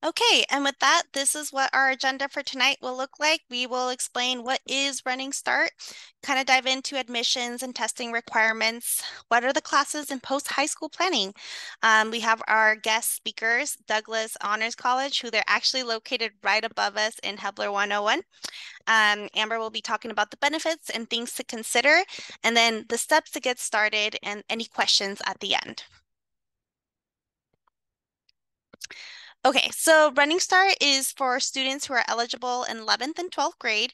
Okay, and with that, this is what our agenda for tonight will look like. We will explain what is Running Start, kind of dive into admissions and testing requirements. What are the classes in post-high school planning? We have our guest speakers, Douglas Honors College, who they're actually located right above us in Hebler 101. Amber will be talking about the benefits and things to consider, and then the steps to get started and any questions at the end. Okay, so Running Start is for students who are eligible in 11th and 12th grade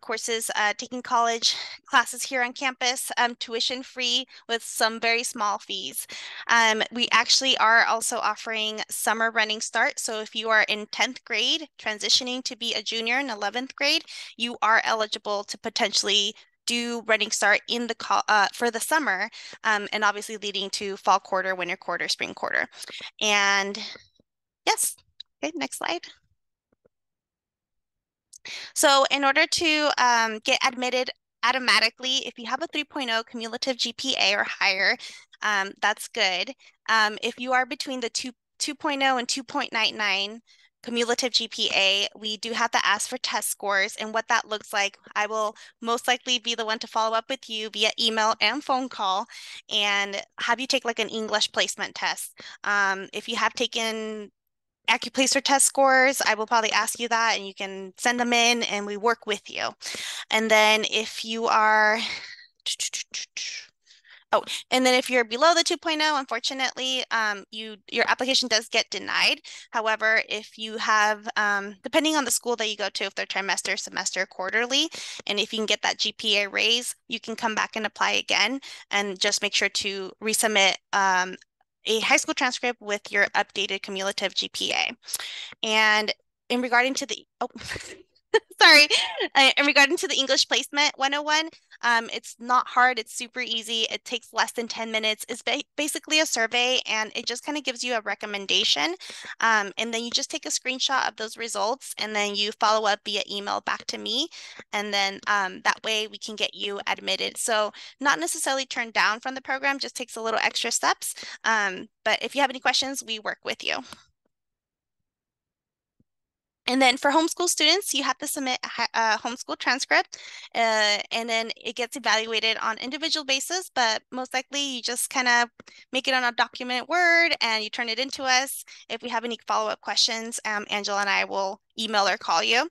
courses, taking college classes here on campus, tuition free with some very small fees. We actually are also offering summer Running Start. So if you are in 10th grade, transitioning to be a junior in 11th grade, you are eligible to potentially do Running Start in the for the summer, and obviously leading to fall quarter, winter quarter, spring quarter. And yes. Okay, next slide. So in order to get admitted automatically, if you have a 3.0 cumulative GPA or higher, that's good. If you are between the 2.0 and 2.99 cumulative GPA, we do have to ask for test scores. And what that looks like, I will most likely be the one to follow up with you via email and phone call and have you take like an English placement test. If you have taken acuplacer test scores, I will probably ask you that and you can send them in and we work with you. And then if you are, oh, and then if you're below the 2.0, unfortunately, your application does get denied. However, if you have, depending on the school that you go to, if they're trimester, semester, quarterly, and if you can get that GPA raise, you can come back and apply again and just make sure to resubmit a high school transcript with your updated cumulative GPA. And in regarding to the, oh, sorry, in regarding to the English placement 101, it's not hard. It's super easy. It takes less than 10 minutes. It's basically a survey and it just kind of gives you a recommendation. And then you just take a screenshot of those results and then you follow up via email back to me. And then that way we can get you admitted. So not necessarily turned down from the program, just takes a little extra steps. But if you have any questions, we work with you. And then for homeschool students, you have to submit a homeschool transcript, and then it gets evaluated on individual basis, but most likely you just kind of make it on a document Word and you turn it into us. If we have any follow-up questions, Angela and I will email or call you.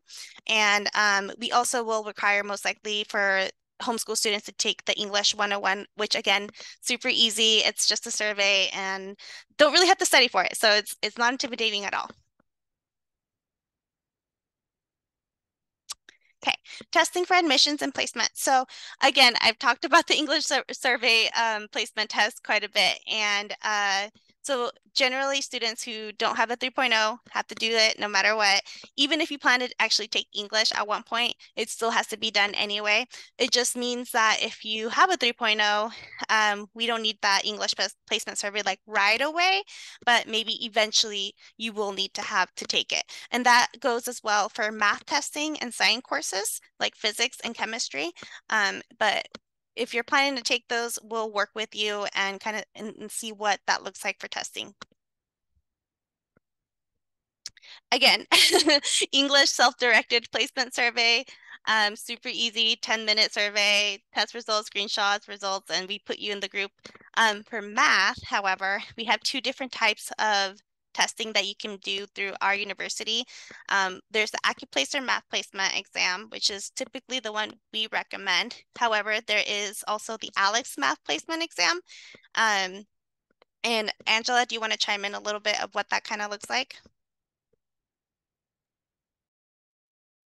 And we also will require most likely for homeschool students to take the English 101, which again, super easy. It's just a survey and don't really have to study for it. So it's not intimidating at all. Okay, testing for admissions and placement. So again, I've talked about the English survey placement test quite a bit. And so generally students who don't have a 3.0 have to do it no matter what. Even if you plan to actually take English at one point, it still has to be done anyway. It just means that if you have a 3.0, we don't need that English placement survey like right away, but maybe eventually you will need to have to take it. And that goes as well for math testing and science courses like physics and chemistry. But if you're planning to take those, we'll work with you and kind of and see what that looks like for testing. Again, English self-directed placement survey, super easy, 10-minute survey, test results, screenshots, results, and we put you in the group. For math, however, we have two different types of testing that you can do through our university. There's the Accuplacer Math Placement exam, which is typically the one we recommend. However, there is also the ALEX Math Placement exam. And Angela, do you want to chime in a little bit of what that kind of looks like?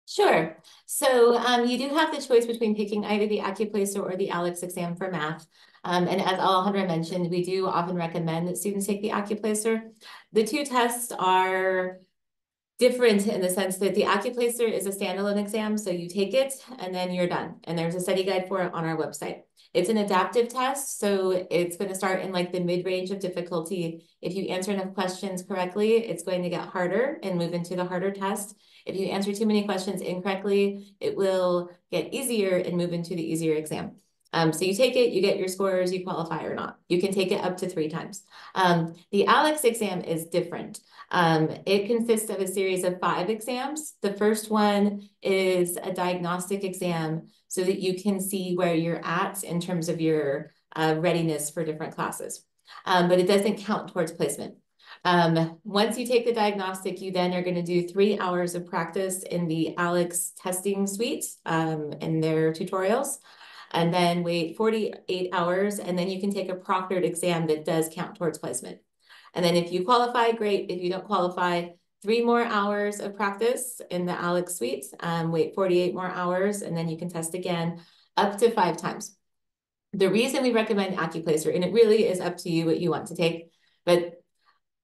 Sure. So you do have the choice between picking either the Accuplacer or the ALEX exam for math. And as Alejandra mentioned, we do often recommend that students take the Accuplacer. The two tests are different in the sense that the Accuplacer is a standalone exam, so you take it and then you're done. And there's a study guide for it on our website. It's an adaptive test, so it's going to start in like the mid-range of difficulty. If you answer enough questions correctly, it's going to get harder and move into the harder test. If you answer too many questions incorrectly, it will get easier and move into the easier exam. So you take it, you get your scores, you qualify or not. You can take it up to 3 times. The ALEX exam is different. It consists of a series of 5 exams. The first one is a diagnostic exam so that you can see where you're at in terms of your readiness for different classes. But it doesn't count towards placement. Once you take the diagnostic, you then are going to do 3 hours of practice in the ALEX testing suite in their tutorials, and then wait 48 hours, and then you can take a proctored exam that does count towards placement. And then if you qualify, great. If you don't qualify, 3 more hours of practice in the ALEX suite, wait 48 more hours, and then you can test again up to 5 times. The reason we recommend AccuPlacer, and it really is up to you what you want to take, but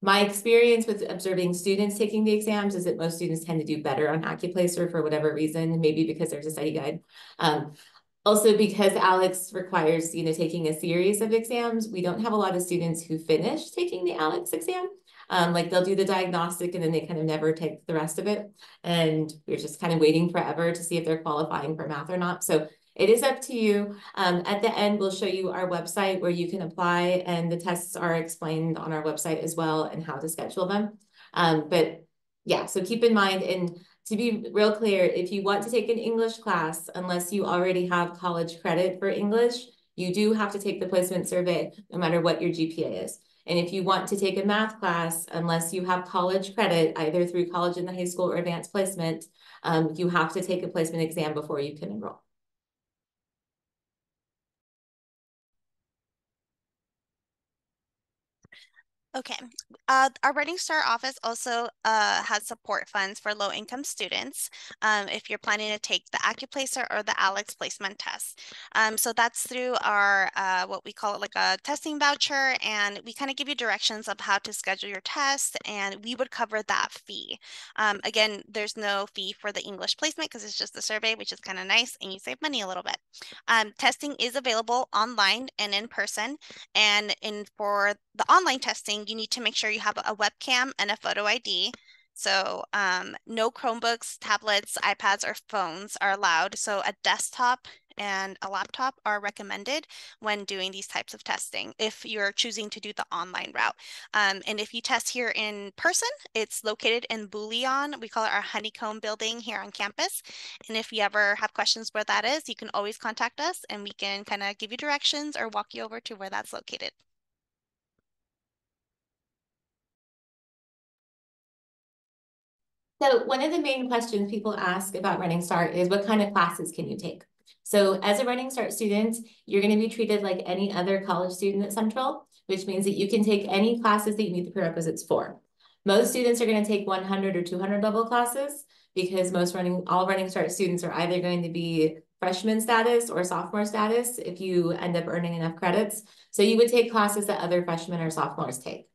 my experience with observing students taking the exams is that most students tend to do better on AccuPlacer for whatever reason, maybe because there's a study guide. Also, because ALEX requires, taking a series of exams, we don't have a lot of students who finish taking the ALEX exam. Like they'll do the diagnostic and then they kind of never take the rest of it. And we're just kind of waiting forever to see if they're qualifying for math or not. So it is up to you. At the end, we'll show you our website where you can apply, and the tests are explained on our website as well and how to schedule them. But yeah, so keep in mind, and to be real clear, if you want to take an English class, unless you already have college credit for English, you do have to take the placement survey no matter what your GPA is. And if you want to take a math class, unless you have college credit, either through college in the high school or advanced placement, you have to take a placement exam before you can enroll. Okay. Our Writing Star office also has support funds for low-income students if you're planning to take the AccuPlacer or the ALEX placement test. So that's through our what we call it like a testing voucher, and we kind of give you directions of how to schedule your test, and we would cover that fee. Again, there's no fee for the English placement because it's just the survey, which is kind of nice, and you save money a little bit. Testing is available online and in person. And for the online testing, you need to make sure you have a webcam and a photo ID. So no Chromebooks, tablets, iPads, or phones are allowed. So a desktop and a laptop are recommended when doing these types of testing if you're choosing to do the online route. And if you test here in person, it's located in Bullion. We call it our honeycomb building here on campus. And if you ever have questions where that is, you can always contact us and we can kind of give you directions or walk you over to where that's located. So one of the main questions people ask about Running Start is what kind of classes can you take? So as a Running Start student, you're going to be treated like any other college student at Central, which means that you can take any classes that you meet the prerequisites for. Most students are going to take 100 or 200 level classes because all Running Start students are either going to be freshman status or sophomore status if you end up earning enough credits. So you would take classes that other freshmen or sophomores take.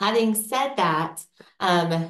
Having said that,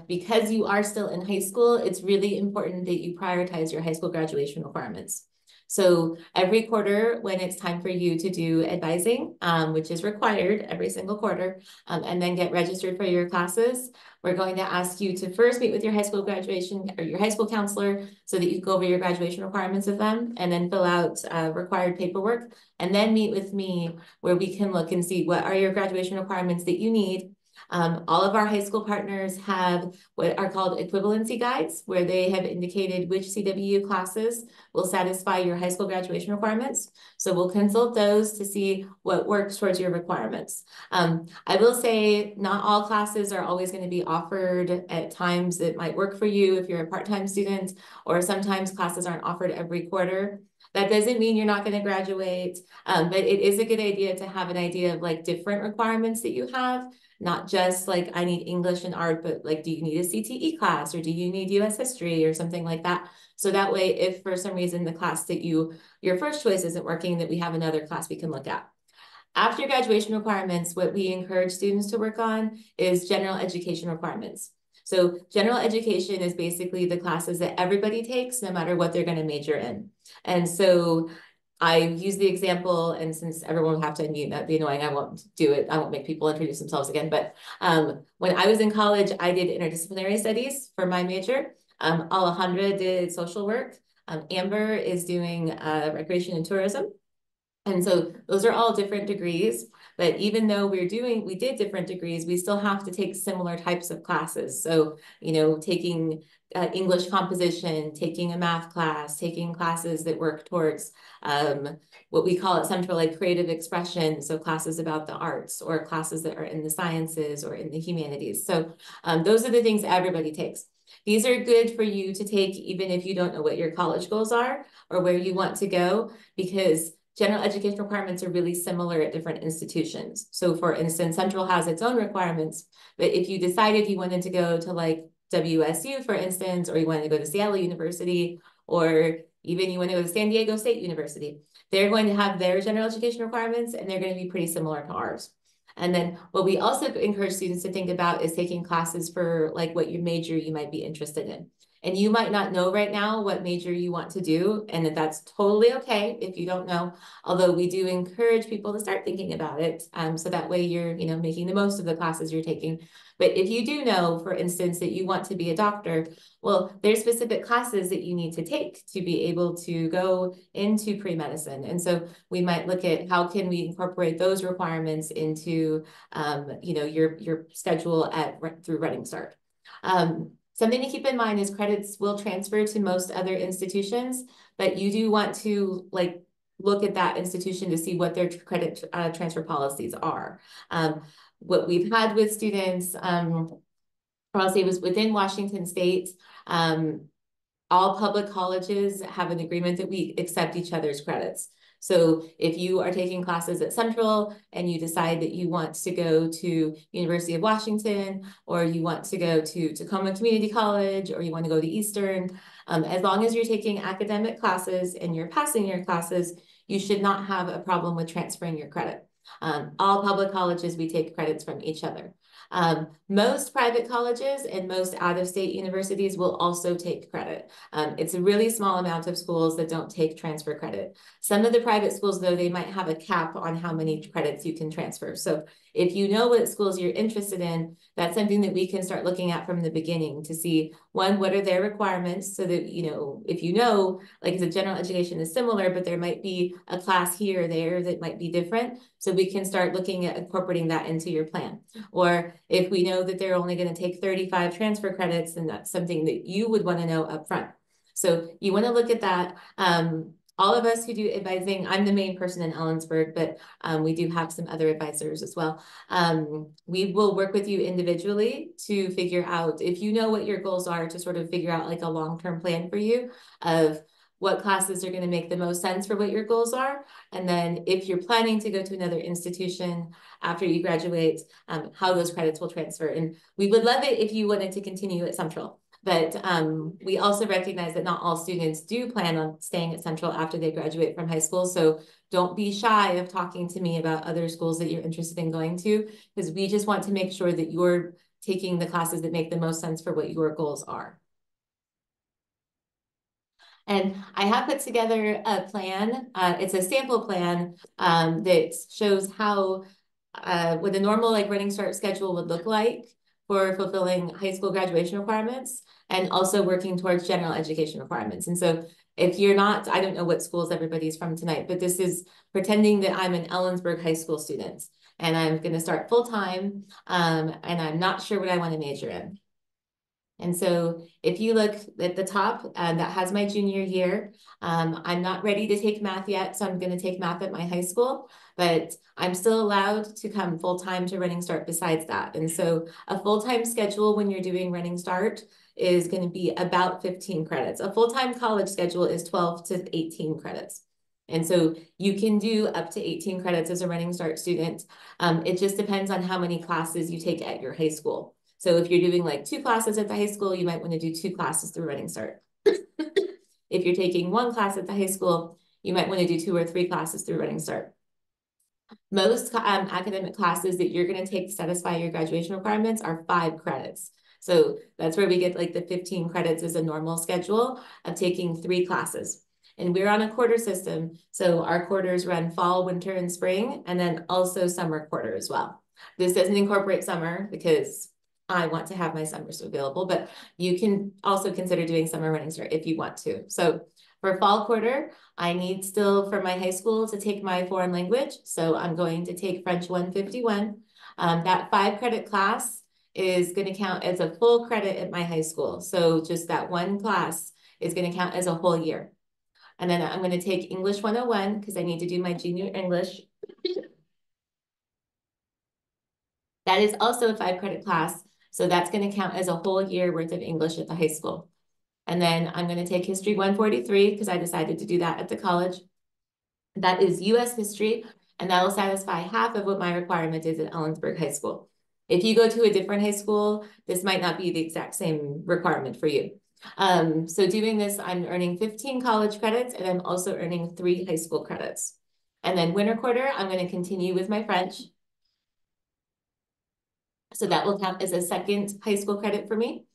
because you are still in high school, it's really important that you prioritize your high school graduation requirements. So every quarter, when it's time for you to do advising, which is required every single quarter, and then get registered for your classes, we're going to ask you to first meet with your high school graduation or your high school counselor so that you go over your graduation requirements with them, and then fill out required paperwork, and then meet with me where we can look and see what are your graduation requirements that you need. All of our high school partners have what are called equivalency guides, where they have indicated which CWU classes will satisfy your high school graduation requirements. So we'll consult those to see what works towards your requirements. I will say not all classes are always going to be offered at times that might work for you if you're a part-time student, or sometimes classes aren't offered every quarter. That doesn't mean you're not going to graduate, but it is a good idea to have an idea of like different requirements that you have. Not just like I need English and art, but like, do you need a CTE class or do you need US history or something like that? So that way, if for some reason the class that your first choice isn't working, that we have another class we can look at. After graduation requirements, what we encourage students to work on is general education requirements. So general education is basically the classes that everybody takes, no matter what they're going to major in. And so I use the example, and since everyone will have to unmute, that'd be annoying. I won't do it. I won't make people introduce themselves again. But when I was in college, I did interdisciplinary studies for my major. All 100 did social work. Amber is doing recreation and tourism. And so those are all different degrees, but even though we did different degrees, we still have to take similar types of classes. So, taking English composition, taking a math class, taking classes that work towards what we call at Central like creative expression. So classes about the arts or classes that are in the sciences or in the humanities. So those are the things everybody takes. These are good for you to take even if you don't know what your college goals are or where you want to go, because general education requirements are really similar at different institutions. So for instance, Central has its own requirements, but if you decided you wanted to go to like WSU, for instance, or you wanted to go to Seattle University, or even you want to go to San Diego State University, they're going to have their general education requirements and they're going to be pretty similar to ours. And then what we also encourage students to think about is taking classes for like what your major you might be interested in. And you might not know right now what major you want to do, and that's totally okay if you don't know, although we do encourage people to start thinking about it. So that way you're, making the most of the classes you're taking. But if you do know, for instance, that you want to be a doctor, well, there's specific classes that you need to take to be able to go into pre-medicine. And so we might look at how can we incorporate those requirements into, your schedule through Running Start. Something to keep in mind is credits will transfer to most other institutions, but you do want to look at that institution to see what their credit transfer policies are. What we've had with students, I'll say was within Washington State, all public colleges have an agreement that we accept each other's credits. So if you are taking classes at Central and you decide that you want to go to University of Washington, or you want to go to Tacoma Community College, or you want to go to Eastern, as long as you're taking academic classes and you're passing your classes, you should not have a problem with transferring your credit. All public colleges, we take credits from each other. Most private colleges and most out-of-state universities will also take credit. It's a really small amount of schools that don't take transfer credit. Some of the private schools, though, they might have a cap on how many credits you can transfer. So if you know what schools you're interested in, that's something that we can start looking at from the beginning to see, one, what are their requirements, so that, if like the general education is similar, but there might be a class here or there that might be different. So we can start looking at incorporating that into your plan. Or if we know that they're only going to take 35 transfer credits, then that's something that you would want to know up front. So you want to look at that. All of us who do advising, I'm the main person in Ellensburg, but we do have some other advisors as well. We will work with you individually to figure out, if you know what your goals are, to sort of figure out like a long-term plan for you of what classes are going to make the most sense for what your goals are. And then if you're planning to go to another institution after you graduate, how those credits will transfer. And we would love it if you wanted to continue at Central. But we also recognize that not all students do plan on staying at Central after they graduate from high school. So don't be shy of talking to me about other schools that you're interested in going to, because we just want to make sure that you're taking the classes that make the most sense for what your goals are. And I have put together a plan. It's a sample plan that shows how what a normal Running Start schedule would look like for fulfilling high school graduation requirements and also working towards general education requirements. And so if you're not, I don't know what schools everybody's from tonight, but this is pretending that I'm an Ellensburg high school student and I'm going to start full time, and I'm not sure what I want to major in. And so if you look at the top, that has my junior year. I'm not ready to take math yet, so I'm going to take math at my high school, but I'm still allowed to come full-time to Running Start besides that. And so a full-time schedule when you're doing Running Start is going to be about 15 credits. A full-time college schedule is 12 to 18 credits. And so you can do up to 18 credits as a Running Start student. It just depends on how many classes you take at your high school. So if you're doing like 2 classes at the high school, you might want to do 2 classes through Running Start. If you're taking 1 class at the high school, you might want to do 2 or 3 classes through Running Start. Most academic classes that you're going to take to satisfy your graduation requirements are 5 credits. So that's where we get like the 15 credits as a normal schedule of taking 3 classes. And we're on a quarter system. So our quarters run fall, winter, and spring, and then also summer quarter as well. This doesn't incorporate summer because I want to have my summers available, but you can also consider doing summer Running Start if you want to. So For fall quarter, I need still for my high school to take my foreign language. So I'm going to take French 151. That 5 credit class is going to count as a full credit at my high school. So just that one class is going to count as a whole year. And then I'm going to take English 101 because I need to do my junior English. That is also a 5 credit class. So that's going to count as a whole year worth of English at the high school. And then I'm going to take History 143 because I decided to do that at the college. That is US history, and that will satisfy half of what my requirement is at Ellensburg High School. If you go to a different high school, this might not be the exact same requirement for you. So doing this, I'm earning 15 college credits, and I'm also earning 3 high school credits. And then winter quarter, I'm going to continue with my French. So that will count as a second high school credit for me.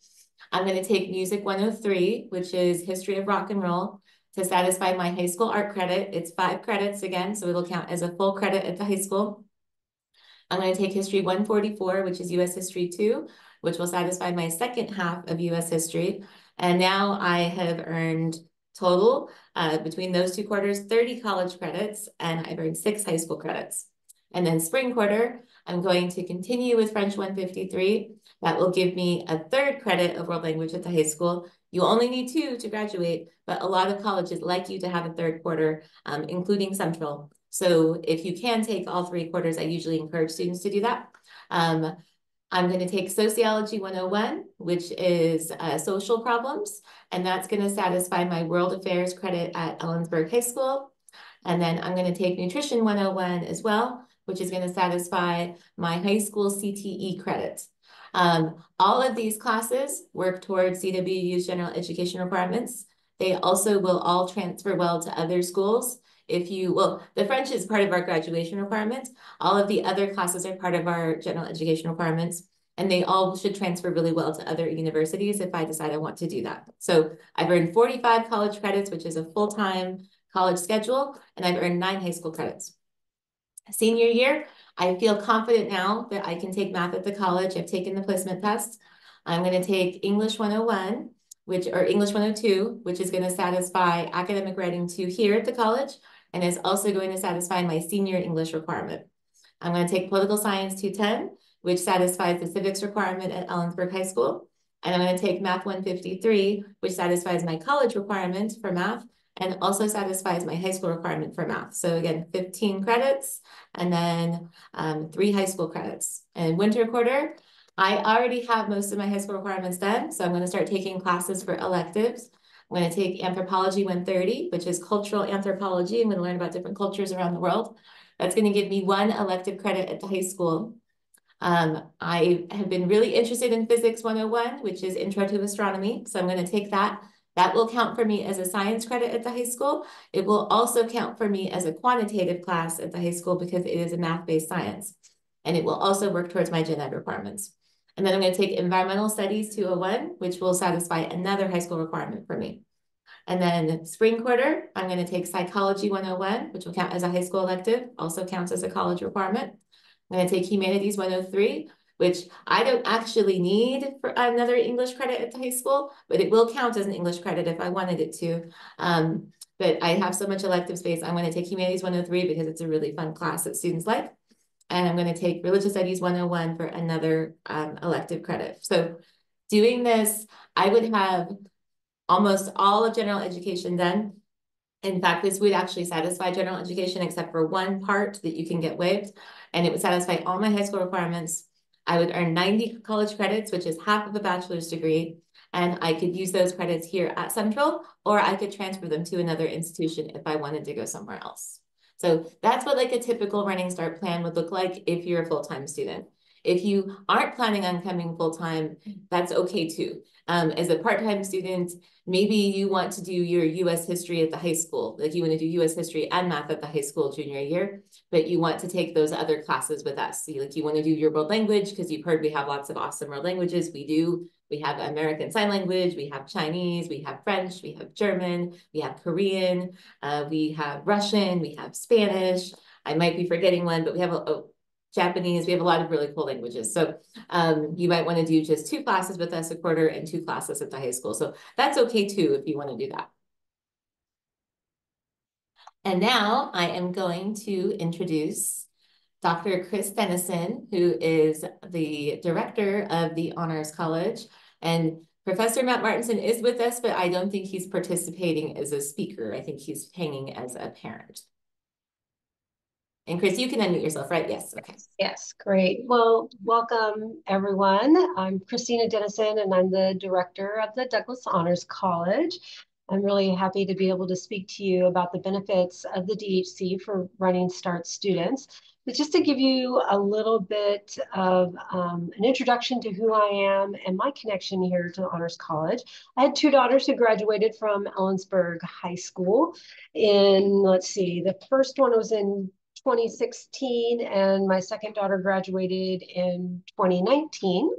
I'm going to take Music 103, which is History of Rock and Roll, to satisfy my high school art credit. It's 5 credits again, so it'll count as a full credit at the high school. I'm going to take History 144, which is US History 2, which will satisfy my second half of US History. And now I have earned total, between those 2 quarters, 30 college credits, and I've earned 6 high school credits. And then spring quarter, I'm going to continue with French 153. That will give me a 3rd credit of world language at the high school. You only need 2 to graduate, but a lot of colleges like you to have a 3rd quarter, including Central. So if you can take all 3 quarters, I usually encourage students to do that. I'm going to take Sociology 101, which is social problems, and that's going to satisfy my world affairs credit at Ellensburg High School. And then I'm going to take Nutrition 101 as well, which is going to satisfy my high school CTE credit. All of these classes work towards CWU's general education requirements. They also will all transfer well to other schools. Well, the French is part of our graduation requirements. All of the other classes are part of our general education requirements, and they all should transfer really well to other universities if I decide I want to do that. So I've earned 45 college credits, which is a full-time college schedule, and I've earned 9 high school credits. Senior year, I feel confident now that I can take math at the college. I've taken the placement test. I'm going to take English 101, or English 102, which is going to satisfy academic writing 2 here at the college, and is also going to satisfy my senior English requirement. I'm going to take Political Science 210, which satisfies the civics requirement at Ellensburg High School. And I'm going to take Math 153, which satisfies my college requirement for math, and also satisfies my high school requirement for math. So again, 15 credits, and then 3 high school credits. And winter quarter, I already have most of my high school requirements done, so I'm going to start taking classes for electives. I'm going to take Anthropology 130, which is cultural anthropology. I'm going to learn about different cultures around the world. That's going to give me 1 elective credit at the high school. I have been really interested in Physics 101, which is Intro to Astronomy, so I'm going to take that. That will count for me as a science credit at the high school. It will also count for me as a quantitative class at the high school because it is a math-based science. And it will also work towards my gen ed requirements. And then I'm going to take Environmental Studies 201, which will satisfy another high school requirement for me. And then spring quarter, I'm going to take Psychology 101, which will count as a high school elective, also counts as a college requirement. I'm going to take Humanities 103, which I don't actually need for another English credit at the high school, but it will count as an English credit if I wanted it to. But I have so much elective space, I'm going to take Humanities 103 because it's a really fun class that students like. And I'm going to take Religious Studies 101 for another elective credit. So doing this, I would have almost all of general education done. In fact, this would actually satisfy general education except for one part that you can get waived, and it would satisfy all my high school requirements. I would earn 90 college credits, which is half of a bachelor's degree, and I could use those credits here at Central, or I could transfer them to another institution if I wanted to go somewhere else. So that's what like a typical Running Start plan would look like if you're a full-time student. If you aren't planning on coming full-time, that's okay too. As a part-time student, maybe you want to do your US history at the high school, like you want to do US history and math at the high school junior year, but you want to take those other classes with us. So you want to do your world language because you've heard we have lots of awesome world languages. We do. We have American Sign Language, we have Chinese, we have French, we have German, we have Korean, we have Russian, we have Spanish. I might be forgetting one, but we have Japanese. We have a lot of really cool languages. So you might want to do just 2 classes with us a quarter and 2 classes at the high school. So that's okay too if you want to do that. And now I am going to introduce Dr. Chris Dennison, who is the director of the Honors College. And Professor Matt Martinson is with us, but I don't think he's participating as a speaker. I think he's hanging as a parent. And Chris, you can unmute yourself, right? Yes, okay. Yes, great. Well, welcome everyone. I'm Christina Dennison and I'm the director of the Douglas Honors College. I'm really happy to be able to speak to you about the benefits of the DHC for Running Start students. But just to give you a little bit of an introduction to who I am and my connection here to Honors College. I had two daughters who graduated from Ellensburg High School let's see, the first one was in 2016, and my second daughter graduated in 2019.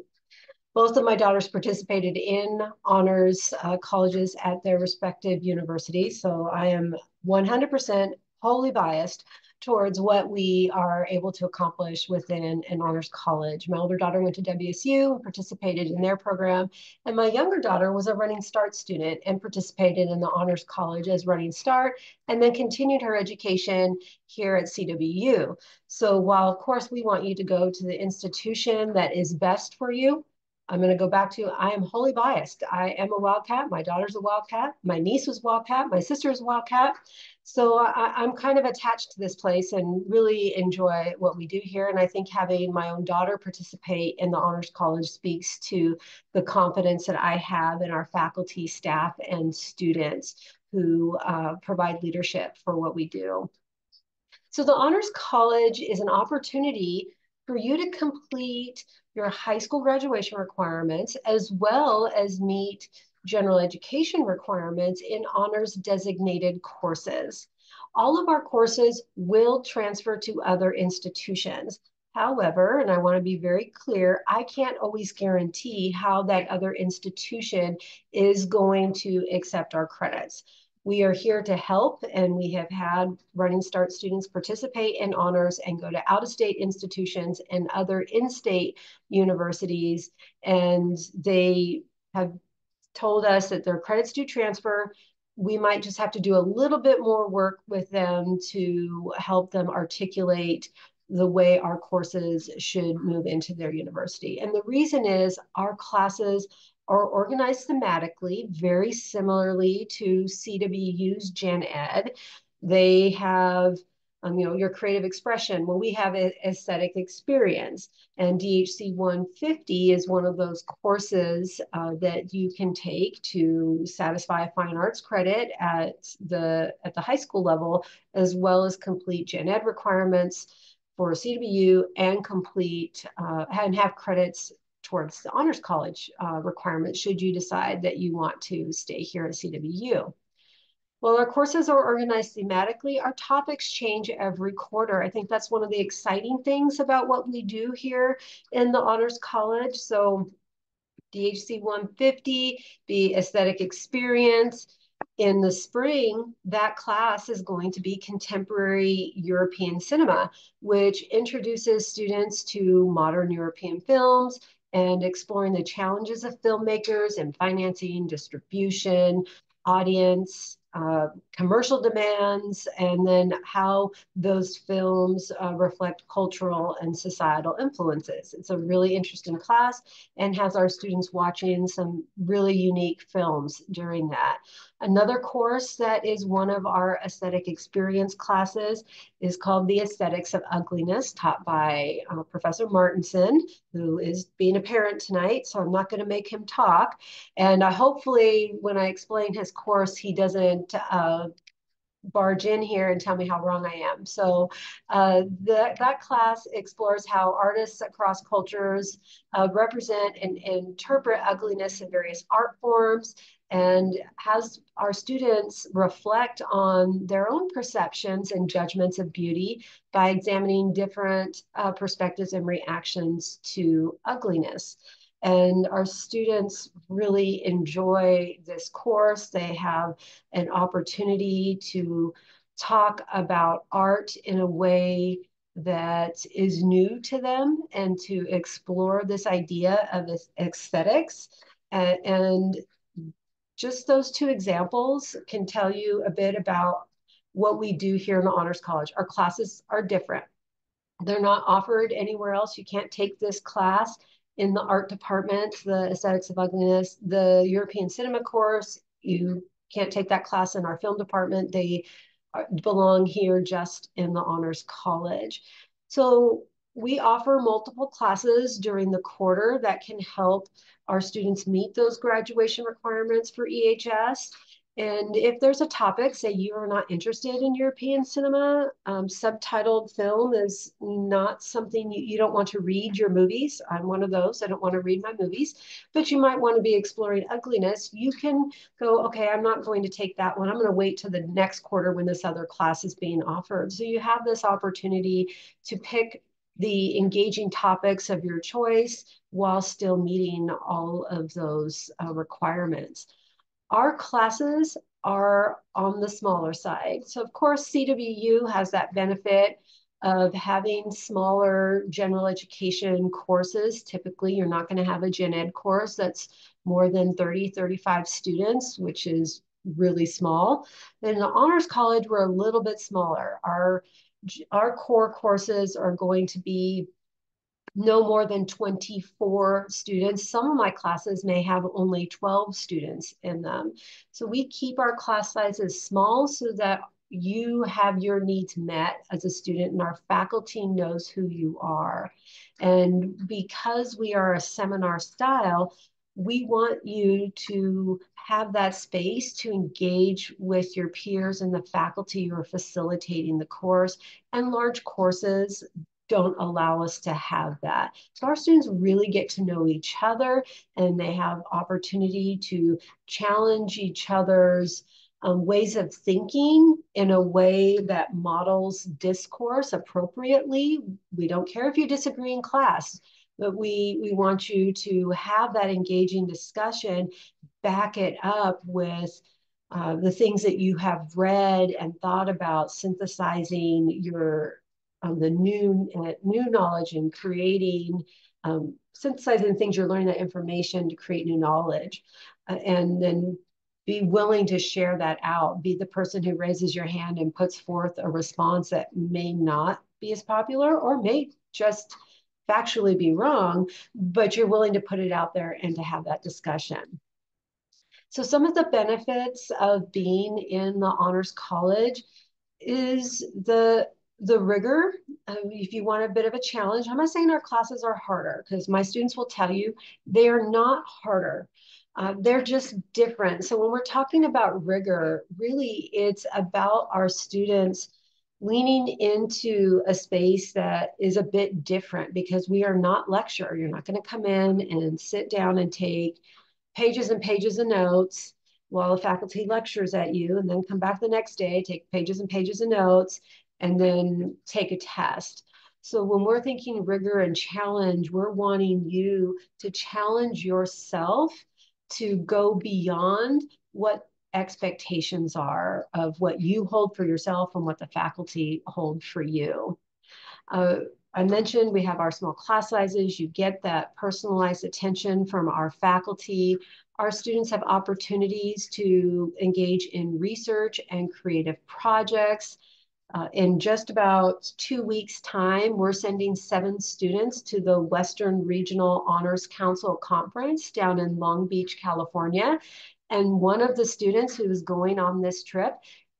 Both of my daughters participated in honors colleges at their respective universities. So I am 100% wholly biased towards what we are able to accomplish within an honors college. My older daughter went to WSU and participated in their program. And my younger daughter was a Running Start student and participated in the honors college as Running Start, and then continued her education here at CWU. So while, of course, we want you to go to the institution that is best for you, I'm going to go back to, I am wholly biased. I am a Wildcat. My daughter's a Wildcat. My niece was Wildcat. My sister is a Wildcat. So I'm kind of attached to this place and really enjoy what we do here. And I think having my own daughter participate in the Honors College speaks to the confidence that I have in our faculty, staff, and students who provide leadership for what we do. So the Honors College is an opportunity for you to complete your high school graduation requirements as well as meet general education requirements in honors designated courses. All of our courses will transfer to other institutions. However, and I want to be very clear, I can't always guarantee how that other institution is going to accept our credits. We are here to help, and we have had Running Start students participate in honors and go to out-of-state institutions and other in-state universities, and they have told us that their credits do transfer. We might just have to do a little bit more work with them to help them articulate the way our courses should move into their university. And the reason is our classes are organized thematically, very similarly to CWU's Gen Ed. They have your creative expression. Well, we have aesthetic experience, and DHC 150 is one of those courses that you can take to satisfy a fine arts credit at the high school level, as well as complete Gen Ed requirements for CWU and complete and have credits towards the Honors College requirements should you decide that you want to stay here at CWU. Well, our courses are organized thematically. Our topics change every quarter. I think that's one of the exciting things about what we do here in the Honors College. So DHC 150, the aesthetic experience. In the spring, that class is going to be contemporary European cinema, which introduces students to modern European films and exploring the challenges of filmmakers in financing, distribution, audience, commercial demands, and then how those films reflect cultural and societal influences. It's a really interesting class and has our students watching some really unique films during that. Another course that is one of our aesthetic experience classes is called The Aesthetics of Ugliness, taught by Professor Martinson, who is being a parent tonight, so I'm not going to make him talk. And hopefully when I explain his course, he doesn't barge in here and tell me how wrong I am. So that class explores how artists across cultures represent and interpret ugliness in various art forms, and has our students reflect on their own perceptions and judgments of beauty by examining different perspectives and reactions to ugliness. And our students really enjoy this course. They have an opportunity to talk about art in a way that is new to them and to explore this idea of aesthetics. And just those two examples can tell you a bit about what we do here in the Honors College. Our classes are different. They're not offered anywhere else. You can't take this class in the art department, the aesthetics of ugliness, the European cinema course. You can't take that class in our film department. They belong here just in the Honors College. So we offer multiple classes during the quarter that can help our students meet those graduation requirements for EHS. And if there's a topic, say you are not interested in European cinema, subtitled film is not something you don't want to read your movies. I'm one of those. I don't want to read my movies, but you might want to be exploring ugliness. You can go, okay, I'm not going to take that one. I'm going to wait to the next quarter when this other class is being offered. So you have this opportunity to pick the engaging topics of your choice while still meeting all of those requirements. Our classes are on the smaller side. So of course, CWU has that benefit of having smaller general education courses. Typically, you're not going to have a gen ed course that's more than 30, 35 students, which is really small. In the Honors College, we're a little bit smaller. Our core courses are going to be no more than 24 students. Some of my classes may have only 12 students in them. So we keep our class sizes small so that you have your needs met as a student and our faculty knows who you are. And because we are a seminar style, we want you to have that space to engage with your peers and the faculty who are facilitating the course. And large courses don't allow us to have that. So our students really get to know each other and they have opportunity to challenge each other's ways of thinking in a way that models discourse appropriately. We don't care if you disagree in class, but we want you to have that engaging discussion, back it up with the things that you have read and thought about, synthesizing your the new knowledge and creating synthesizing things you're learning, that information to create new knowledge, and then be willing to share that out. Be the person who raises your hand and puts forth a response that may not be as popular or may just factually be wrong, but you're willing to put it out there and to have that discussion. So some of the benefits of being in the Honors College is the rigor. If you want a bit of a challenge, I'm not saying our classes are harder, because my students will tell you they are not harder. They're just different. So when we're talking about rigor, really it's about our students leaning into a space that is a bit different, because we are not lecture. You're not going to come in and sit down and take pages and pages of notes while the faculty lectures at you, and then come back the next day, take pages and pages of notes, and then take a test. So when we're thinking rigor and challenge, we're wanting you to challenge yourself to go beyond what expectations are of what you hold for yourself and what the faculty hold for you. I mentioned we have our small class sizes. You get that personalized attention from our faculty. Our students have opportunities to engage in research and creative projects. In just about 2 weeks' time, we're sending 7 students to the Western Regional Honors Council Conference down in Long Beach, California. And one of the students who is going on this trip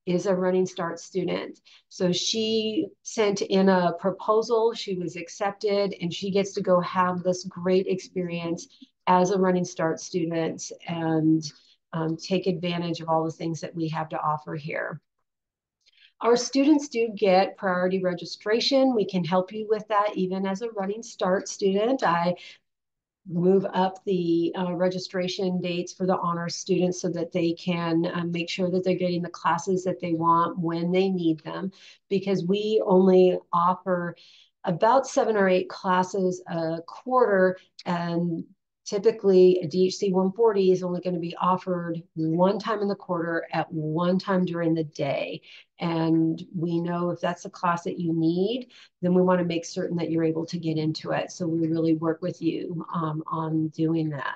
is a Running Start student. So she sent in a proposal, she was accepted, and she gets to go have this great experience as a Running Start student and take advantage of all the things that we have to offer here. Our students do get priority registration. We can help you with that even as a Running Start student. I move up the registration dates for the honors students so that they can make sure that they're getting the classes that they want when they need them, because we only offer about 7 or 8 classes a quarter, and typically a DHC 140 is only going to be offered one time in the quarter at one time during the day. And we know if that's a class that you need, then we want to make certain that you're able to get into it. So we really work with you on doing that.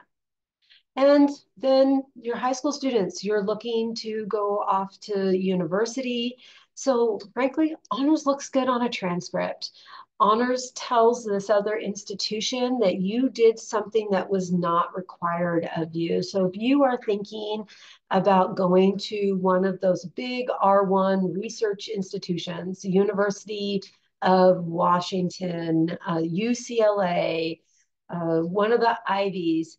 And then your high school students, you're looking to go off to university. So frankly, honors looks good on a transcript. Honors tells this other institution that you did something that was not required of you. So if you are thinking about going to one of those big R1 research institutions, University of Washington, UCLA, one of the Ivies,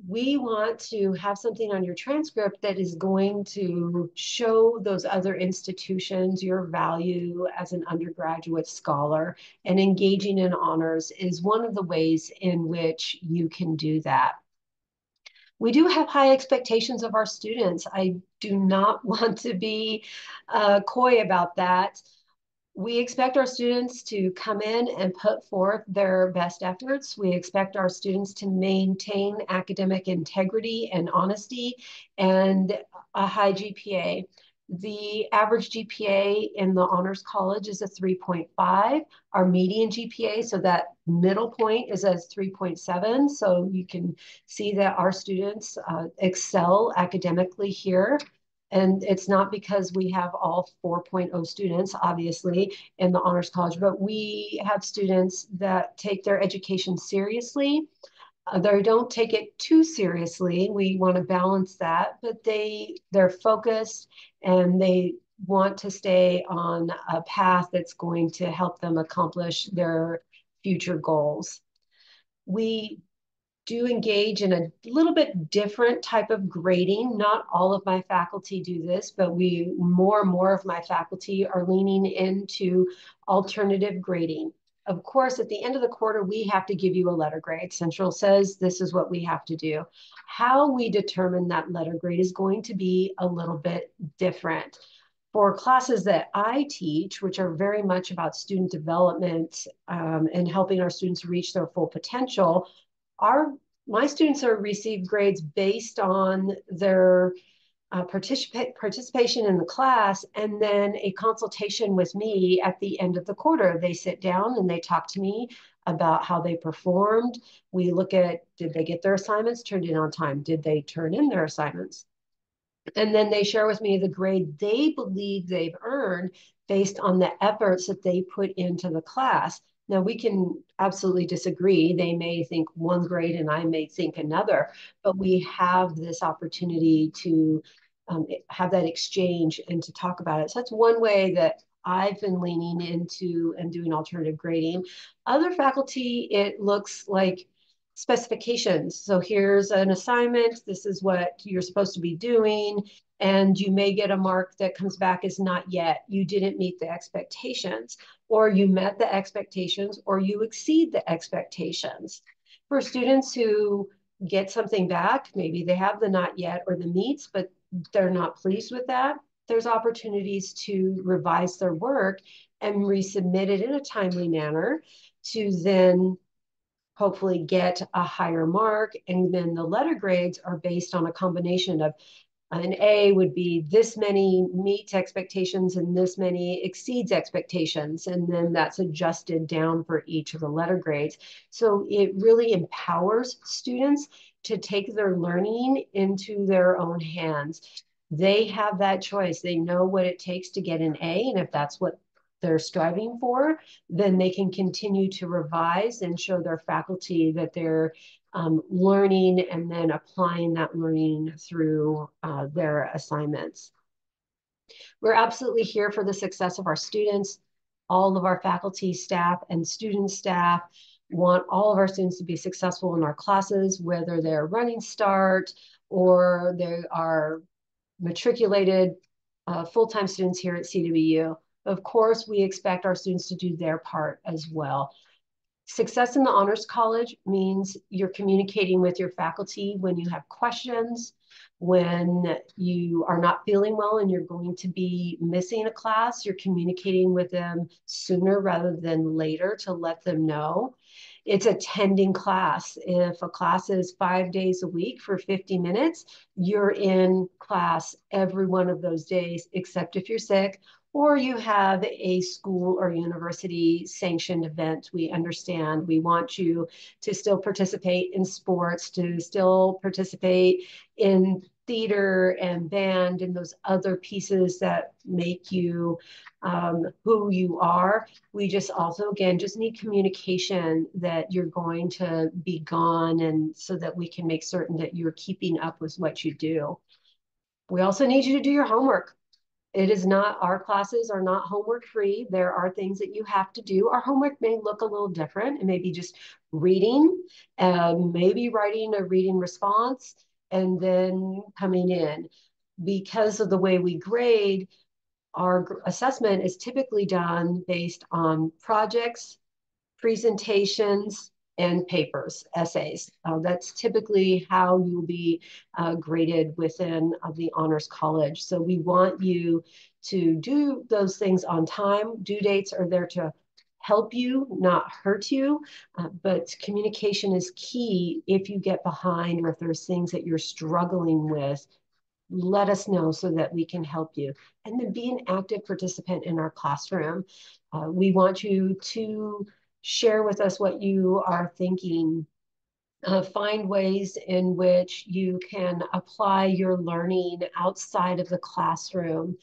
we want to have something on your transcript that is going to show those other institutions your value as an undergraduate scholar, and engaging in honors is one of the ways in which you can do that. We do have high expectations of our students. I do not want to be coy about that. We expect our students to come in and put forth their best efforts. We expect our students to maintain academic integrity and honesty and a high GPA. The average GPA in the Honors College is a 3.5. Our median GPA, so that middle point, is a 3.7. So you can see that our students excel academically here. And it's not because we have all 4.0 students, obviously, in the Honors College, but we have students that take their education seriously. They don't take it too seriously. We want to balance that, but they're focused and they want to stay on a path that's going to help them accomplish their future goals. We do engage in a little bit different type of grading. Not all of my faculty do this, but more and more of my faculty are leaning into alternative grading. Of course, at the end of the quarter, we have to give you a letter grade. Central says this is what we have to do. How we determine that letter grade is going to be a little bit different. For classes that I teach, which are very much about student development and helping our students reach their full potential, my students are receive grades based on their participation in the class, and then a consultation with me at the end of the quarter. They sit down and they talk to me about how they performed. We look at, did they get their assignments turned in on time? Did they turn in their assignments? And then they share with me the grade they believe they've earned based on the efforts that they put into the class. Now, we can absolutely disagree. They may think one grade and I may think another, but we have this opportunity to have that exchange and to talk about it. So that's one way that I've been leaning into and doing alternative grading. Other faculty, it looks like specifications. So here's an assignment. This is what you're supposed to be doing. And you may get a mark that comes back as not yet. You didn't meet the expectations, or you met the expectations, or you exceed the expectations. For students who get something back, maybe they have the not yet or the meets, but they're not pleased with that, there's opportunities to revise their work and resubmit it in a timely manner to then hopefully get a higher mark. And then the letter grades are based on a combination of an A would be this many meets expectations and this many exceeds expectations. And then that's adjusted down for each of the letter grades. So it really empowers students to take their learning into their own hands. They have that choice. They know what it takes to get an A. And if that's what they're striving for, then they can continue to revise and show their faculty that they're learning and then applying that learning through their assignments. We're absolutely here for the success of our students. All of our faculty, staff, and student staff want all of our students to be successful in our classes, whether they're running start or they are matriculated full-time students here at CWU. Of course, we expect our students to do their part as well. Success in the Honors College means you're communicating with your faculty when you have questions, when you are not feeling well and you're going to be missing a class, you're communicating with them sooner rather than later to let them know. It's attending class. If a class is 5 days a week for 50 minutes, you're in class every one of those days, except if you're sick or you have a school or university sanctioned event. We understand. We want you to still participate in sports, to still participate in theater and band and those other pieces that make you who you are. We just also, again, just need communication that you're going to be gone, and so that we can make certain that you're keeping up with what you do. We also need you to do your homework. It is not, our classes are not homework free. There are things that you have to do. Our homework may look a little different. It may be just reading, maybe writing a reading response, and then coming in. Because of the way we grade, our assessment is typically done based on projects, presentations, and papers, essays. That's typically how you'll be graded within the Honors College. So we want you to do those things on time. Due dates are there to help you, not hurt you, but communication is key. If you get behind or if there's things that you're struggling with, let us know so that we can help you. And then be an active participant in our classroom. We want you to share with us what you are thinking. Find ways in which you can apply your learning outside of the classroom.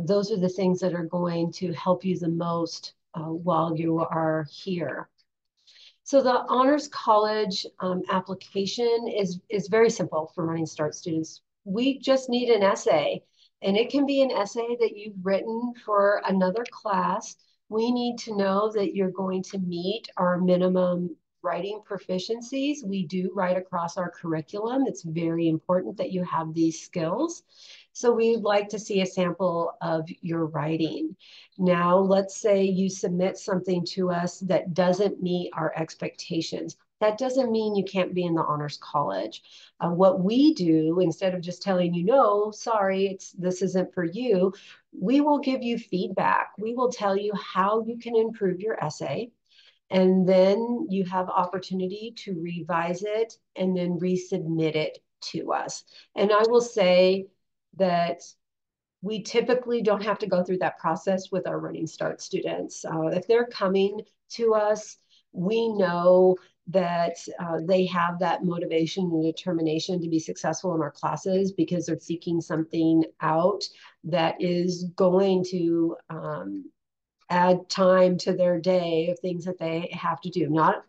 Those are the things that are going to help you the most while you are here. So the Honors College application is very simple for Running Start students. We just need an essay, and it can be an essay that you've written for another class. We need to know that you're going to meet our minimum writing proficiencies. We do write across our curriculum. It's very important that you have these skills. So we'd like to see a sample of your writing. Now, let's say you submit something to us that doesn't meet our expectations. That doesn't mean you can't be in the Honors College. What we do, instead of just telling you, no, sorry, this isn't for you, we will give you feedback. We will tell you how you can improve your essay. And then you have opportunity to revise it and then resubmit it to us. And I will say that we typically don't have to go through that process with our Running Start students. If they're coming to us, we know that they have that motivation and determination to be successful in our classes because they're seeking something out that is going to add time to their day of things that they have to do. Not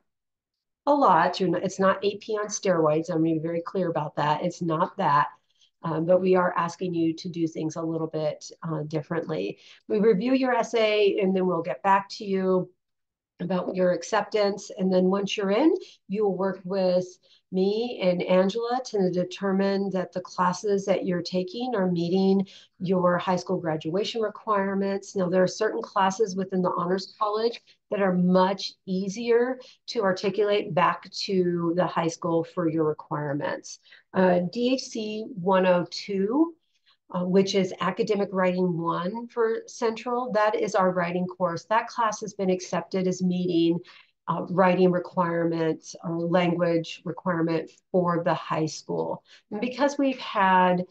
a lot. It's not AP on steroids. I'm going to be very clear about that. It's not that. But we are asking you to do things a little bit differently. We review your essay, and then we'll get back to you about your acceptance. And then once you're in, you'll work with me and Angela to determine that the classes that you're taking are meeting your high school graduation requirements. Now, there are certain classes within the Honors College that are much easier to articulate back to the high school for your requirements. DHC 102, which is Academic Writing 1 for Central. That is our writing course. That class has been accepted as meeting writing requirements or language requirement for the high school. And because we've had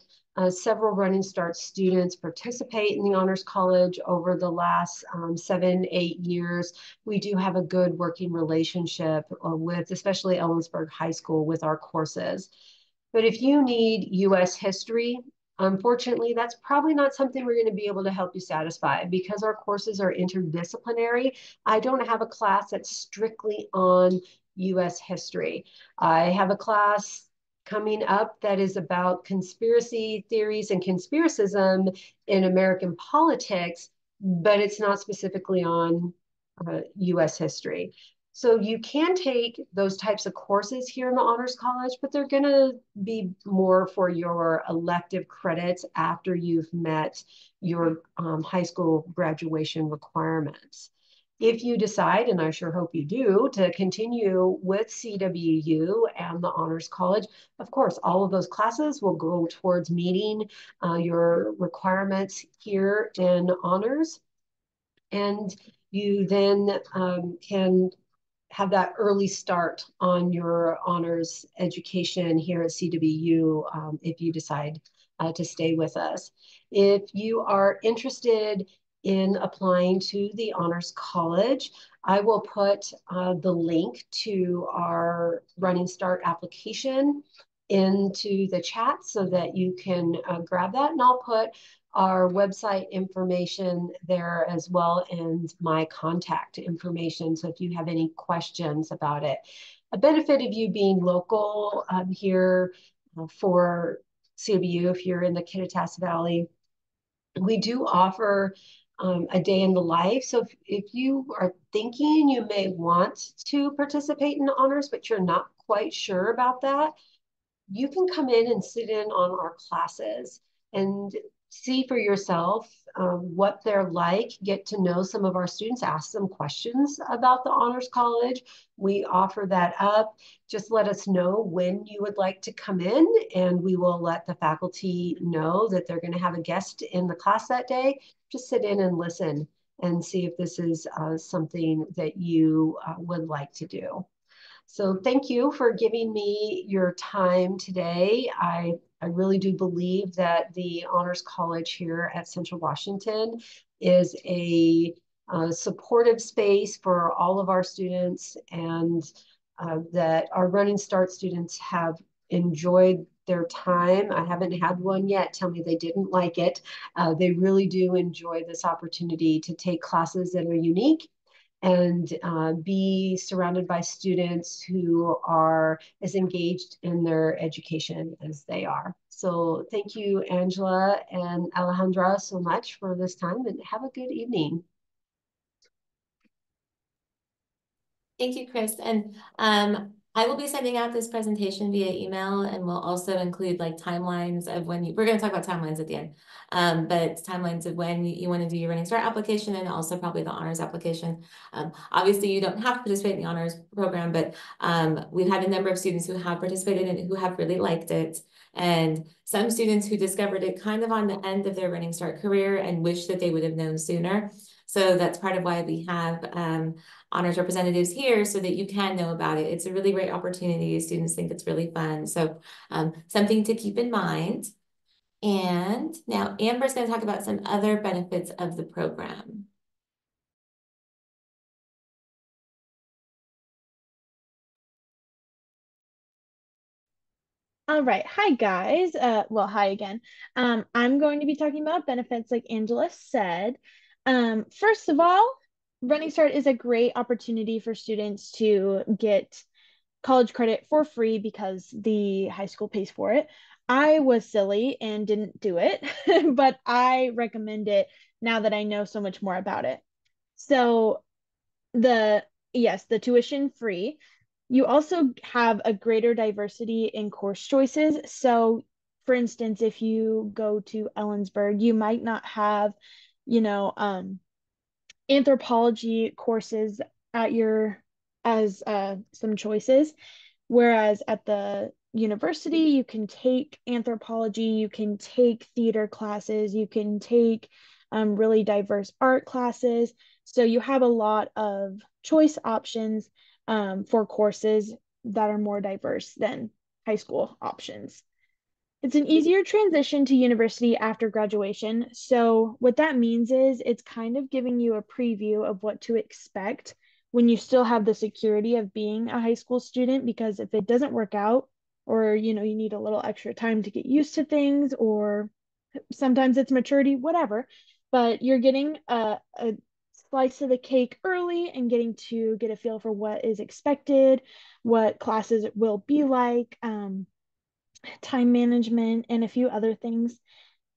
several Running Start students participate in the Honors College over the last 7, 8 years, we do have a good working relationship with especially Ellensburg High School with our courses. But if you need U.S. history, unfortunately, that's probably not something we're going to be able to help you satisfy because our courses are interdisciplinary. I don't have a class that's strictly on U.S. history. I have a class coming up that is about conspiracy theories and conspiracism in American politics, but it's not specifically on U.S. history. So you can take those types of courses here in the Honors College, but they're going to be more for your elective credits after you've met your high school graduation requirements. If you decide, and I sure hope you do, to continue with CWU and the Honors College, of course, all of those classes will go towards meeting your requirements here in Honors. And you then can have that early start on your honors education here at CWU if you decide to stay with us. If you are interested in applying to the Honors College, I will put the link to our Running Start application into the chat so that you can grab that. And I'll put our website information there as well, and my contact information. So if you have any questions about it, a benefit of you being local here for CWU, if you're in the Kittitas Valley, we do offer a day in the life. So if you are thinking you may want to participate in honors, but you're not quite sure about that, you can come in and sit in on our classes and see for yourself what they're like, get to know some of our students, ask them questions about the Honors College. We offer that up. Just let us know when you would like to come in, and we will let the faculty know that they're going to have a guest in the class that day. Just sit in and listen and see if this is something that you would like to do. So thank you for giving me your time today. I really do believe that the Honors College here at Central Washington is a supportive space for all of our students, and that our Running Start students have enjoyed their time. I haven't had one yet tell me they didn't like it. They really do enjoy this opportunity to take classes that are unique and be surrounded by students who are as engaged in their education as they are. So thank you, Angela and Alejandra, so much for this time, and have a good evening. Thank you, Chris. And I will be sending out this presentation via email, and we'll also include like timelines of when we're going to talk about timelines at the end, but timelines of when you want to do your Running Start application, and also probably the honors application. Obviously, you don't have to participate in the honors program, but we've had a number of students who have participated in it who have really liked it. And some students who discovered it kind of on the end of their Running Start career and wish that they would have known sooner. So that's part of why we have honors representatives here, so that you can know about it. It's a really great opportunity. Students think it's really fun. So something to keep in mind. And now Amber's going to talk about some other benefits of the program. All right. Hi, guys. Well, hi again. I'm going to be talking about benefits like Angela said. First of all, Running Start is a great opportunity for students to get college credit for free because the high school pays for it. I was silly and didn't do it, but I recommend it now that I know so much more about it. So the yes, the tuition free. You also have a greater diversity in course choices. So, for instance, if you go to Ellensburg, you might not have, you know, anthropology courses at your as some choices, whereas at the university you can take anthropology, you can take theater classes, you can take really diverse art classes. So you have a lot of choice options for courses that are more diverse than high school options. It's an easier transition to university after graduation. So, what that means is it's kind of giving you a preview of what to expect when you still have the security of being a high school student. Because if it doesn't work out, or you need a little extra time to get used to things, or sometimes it's maturity, whatever, but you're getting a slice of the cake early and getting to get a feel for what is expected, what classes will be like. Time management, and a few other things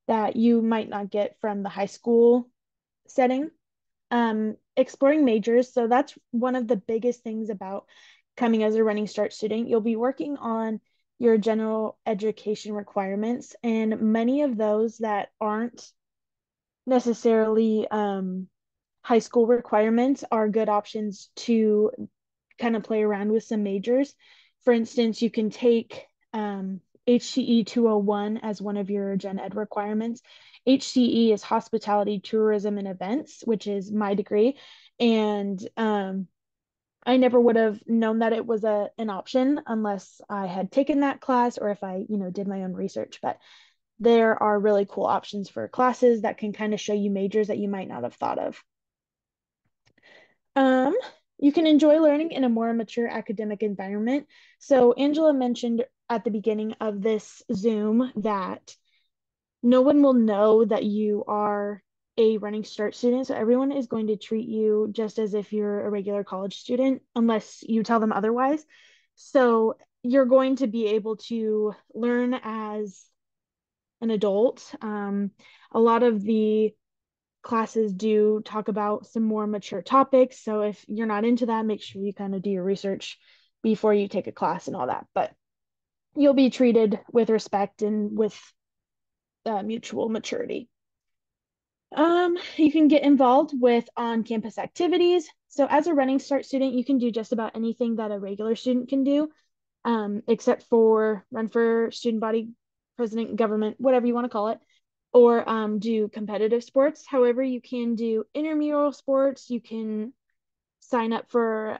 that you might not get from the high school setting. Exploring majors. So that's one of the biggest things about coming as a Running Start student. You'll be working on your general education requirements, and many of those that aren't necessarily high school requirements are good options to kind of play around with some majors. For instance, you can take HCE 201 as one of your gen ed requirements. HCE is hospitality, tourism, and events, which is my degree. And I never would have known that it was an option unless I had taken that class, or if I, did my own research. But there are really cool options for classes that can kind of show you majors that you might not have thought of. Um, You can enjoy learning in a more mature academic environment. So Angela mentioned at the beginning of this Zoom that no one will know that you are a Running Start student. So everyone is going to treat you just as if you're a regular college student, unless you tell them otherwise. So you're going to be able to learn as an adult. A lot of the classes do talk about some more mature topics. So if you're not into that, make sure you kind of do your research before you take a class and all that. But you'll be treated with respect and with mutual maturity. You can get involved with on-campus activities. So as a Running Start student, you can do just about anything that a regular student can do, except for run for student body president, government, whatever you want to call it, or do competitive sports. However, you can do intramural sports. You can sign up for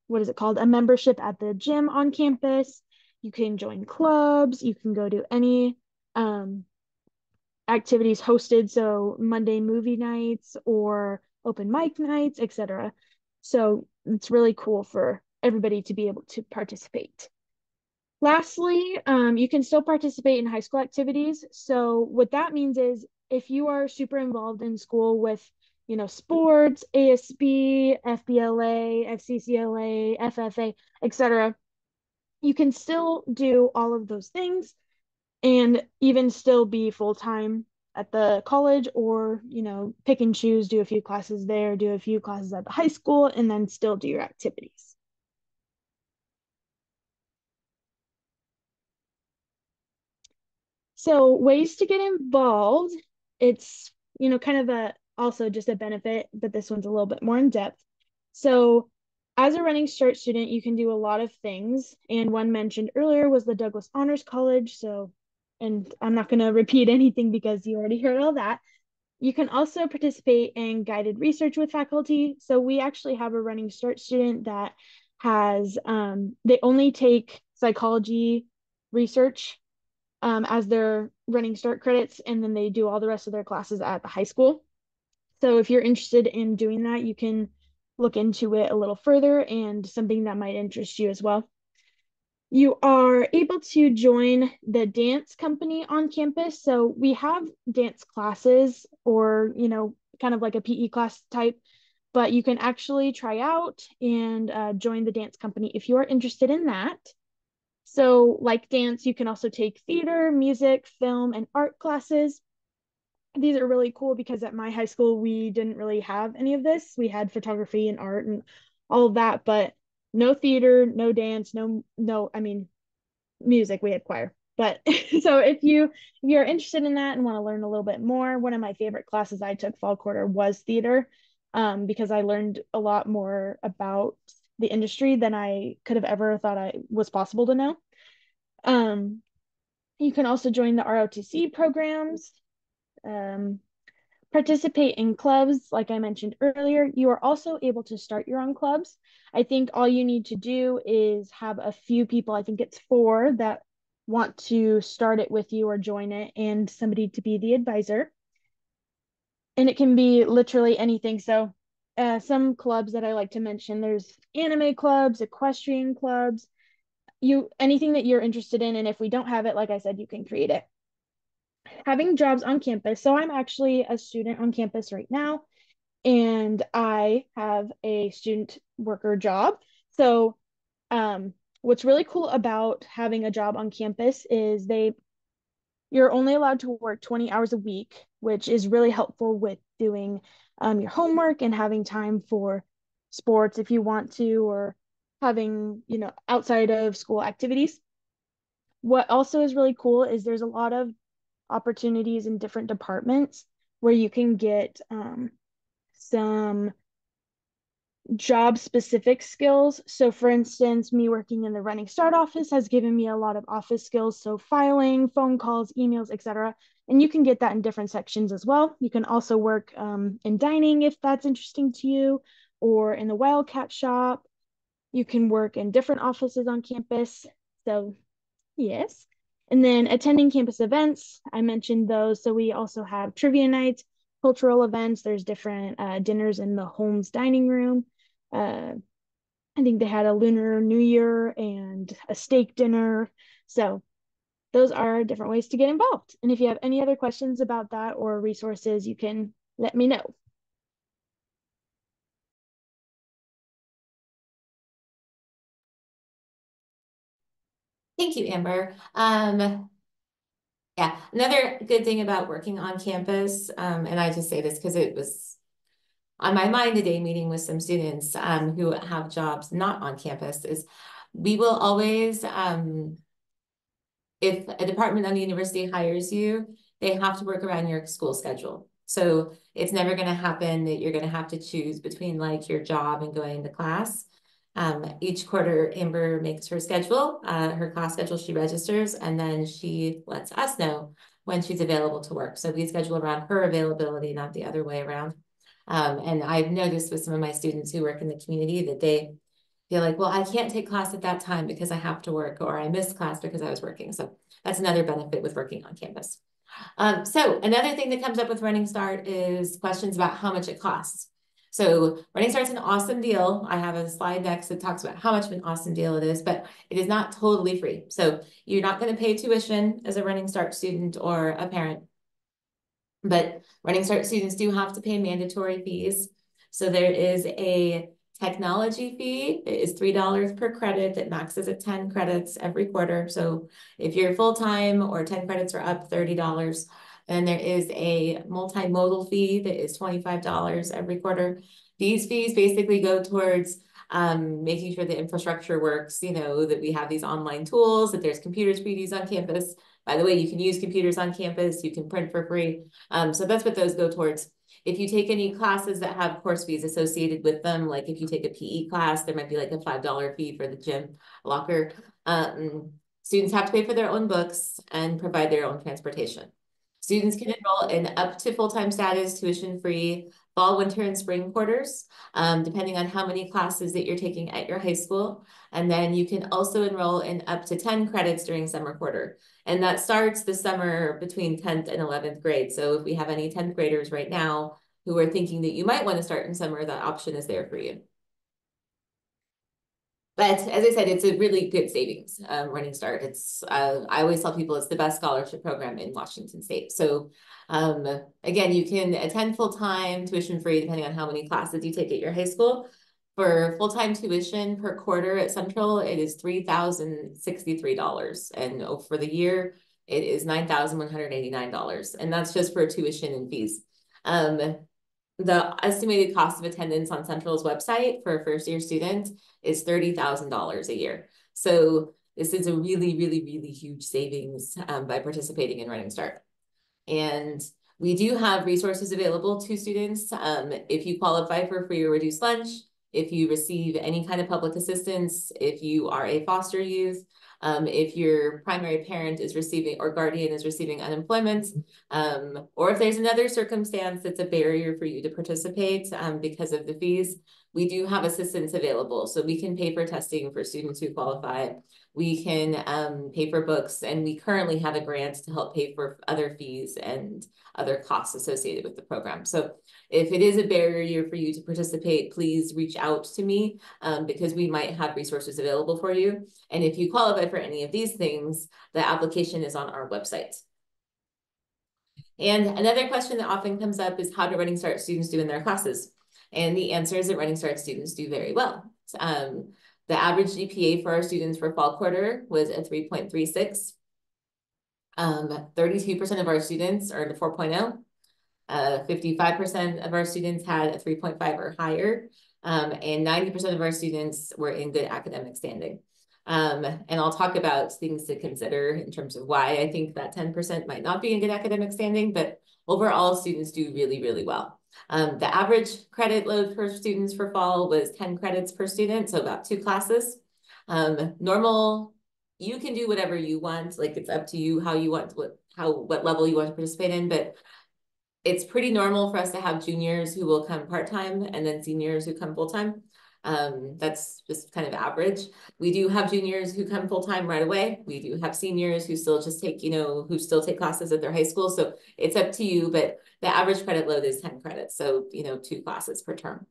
what is it called? A membership at the gym on campus. You can join clubs. You can go to any activities hosted, so Monday movie nights or open mic nights, etc. So it's really cool for everybody to be able to participate. Lastly, you can still participate in high school activities. So what that means is if you are super involved in school with, sports, ASB, FBLA, FCCLA, FFA, etc., you can still do all of those things and even still be full-time at the college, or pick and choose, do a few classes there, do a few classes at the high school, and then still do your activities. So ways to get involved, it's kind of a also just a benefit, but this one's a little bit more in depth. So as a Running Start student, you can do a lot of things, and one mentioned earlier was the Douglas Honors College. So, and I'm not going to repeat anything because you already heard all that. You can also participate in guided research with faculty. So we actually have a Running Start student that has, they only take psychology research as their Running Start credits, and then they do all the rest of their classes at the high school. So if you're interested in doing that, you can look into it a little further and something that might interest you as well. You are able to join the dance company on campus. So we have dance classes or, kind of like a PE class type, but you can actually try out and join the dance company if you are interested in that. So like dance, you can also take theater, music, film, and art classes. These are really cool because at my high school, we didn't really have any of this. We had photography and art and all of that, but no theater, no dance, I mean, music, we had choir. But so if you're interested in that and want to learn a little bit more, one of my favorite classes I took fall quarter was theater, because I learned a lot more about the industry than I could have ever thought I was possible to know. Um, you can also join the ROTC programs, um, participate in clubs, like I mentioned earlier. You are also able to start your own clubs. I think all you need to do is have a few people, I think it's 4, that want to start it with you or join it, and somebody to be the advisor. And it can be literally anything. So some clubs that I like to mention, there's anime clubs, equestrian clubs, anything that you're interested in. And if we don't have it, like I said, you can create it. Having jobs on campus. So I'm actually a student on campus right now, and I have a student worker job. So what's really cool about having a job on campus is you're only allowed to work 20 hours a week, which is really helpful with doing your homework and having time for sports if you want to, or having, outside of school activities. What also is really cool is there's a lot of opportunities in different departments where you can get some job specific skills. So for instance, me working in the Running Start office has given me a lot of office skills. So filing, phone calls, emails, etc. And you can get that in different sections as well. You can also work in dining if that's interesting to you, or in the Wildcat shop. You can work in different offices on campus. So yes. And then attending campus events, I mentioned those. So we also have trivia nights, cultural events. There's different dinners in the Holmes dining room. Uh, I think they had a Lunar New Year and a steak dinner. So those are different ways to get involved. And if you have any other questions about that or resources, you can let me know. Thank you, Amber. Yeah, another good thing about working on campus, and I just say this because it was on my mind today, meeting with some students who have jobs not on campus, is we will always, if a department on the university hires you, they have to work around your school schedule. So it's never going to happen that you're going to have to choose between like your job and going to class. Each quarter, Amber makes her schedule, her class schedule, she registers, and then she lets us know when she's available to work. So we schedule around her availability, not the other way around. And I've noticed with some of my students who work in the community that they feel like, well, I can't take class at that time because I have to work, or I missed class because I was working. So that's another benefit with working on campus. So another thing that comes up with Running Start is questions about how much it costs. So Running Start's an awesome deal. I have a slide next that talks about how much of an awesome deal it is, but it is not totally free. So you're not going to pay tuition as a Running Start student or a parent, but Running Start students do have to pay mandatory fees. So there is a technology fee. It is $3 per credit that maxes at 10 credits every quarter. So if you're full-time or 10 credits are up, $30. And there is a multimodal fee that is $25 every quarter. These fees basically go towards making sure the infrastructure works, you know, that we have these online tools, that there's computers for you to use on campus. By the way, you can use computers on campus, you can print for free. So that's what those go towards. If you take any classes that have course fees associated with them, like if you take a PE class, there might be like a $5 fee for the gym locker. Students have to pay for their own books and provide their own transportation. Students can enroll in up to full-time status, tuition-free, fall, winter, and spring quarters, depending on how many classes that you're taking at your high school. And then you can also enroll in up to 10 credits during summer quarter. And that starts the summer between 10th and 11th grade. So if we have any 10th graders right now who are thinking that you might want to start in summer, that option is there for you. But as I said, it's a really good savings, Running Start. It's I always tell people it's the best scholarship program in Washington State. So again, you can attend full-time, tuition-free, depending on how many classes you take at your high school. For full-time tuition per quarter at Central, it is $3,063. And for the year, it is $9,189. And that's just for tuition and fees. The estimated cost of attendance on Central's website for a first-year student is $30,000 a year. So this is a really, really, really huge savings by participating in Running Start. And we do have resources available to students. If you qualify for free or reduced lunch, if you receive any kind of public assistance, if you are a foster youth, if your primary parent is receiving or guardian is receiving unemployment, or if there's another circumstance that's a barrier for you to participate because of the fees, we do have assistance available. So we can pay for testing for students who qualify. We can pay for books, and we currently have a grant to help pay for other fees and other costs associated with the program. So if it is a barrier for you to participate, please reach out to me because we might have resources available for you. And if you qualify for any of these things, the application is on our website. And another question that often comes up is, how do Running Start students do in their classes? And the answer is that Running Start students do very well. The average GPA for our students for fall quarter was a 3.36. 32% of our students earned a 4.0. 55% of our students had a 3.5 or higher. And 90% of our students were in good academic standing. And I'll talk about things to consider in terms of why I think that 10% might not be in good academic standing, but overall students do really, really well. The average credit load for students for fall was 10 credits per student, so about 2 classes. Normal, you can do whatever you want, like it's up to you how you want, what level you want to participate in, but it's pretty normal for us to have juniors who will come part-time and then seniors who come full-time. That's just kind of average. We do have juniors who come full-time right away. We do have seniors who still just take, who still take classes at their high school. So it's up to you, but the average credit load is 10 credits. So, 2 classes per term.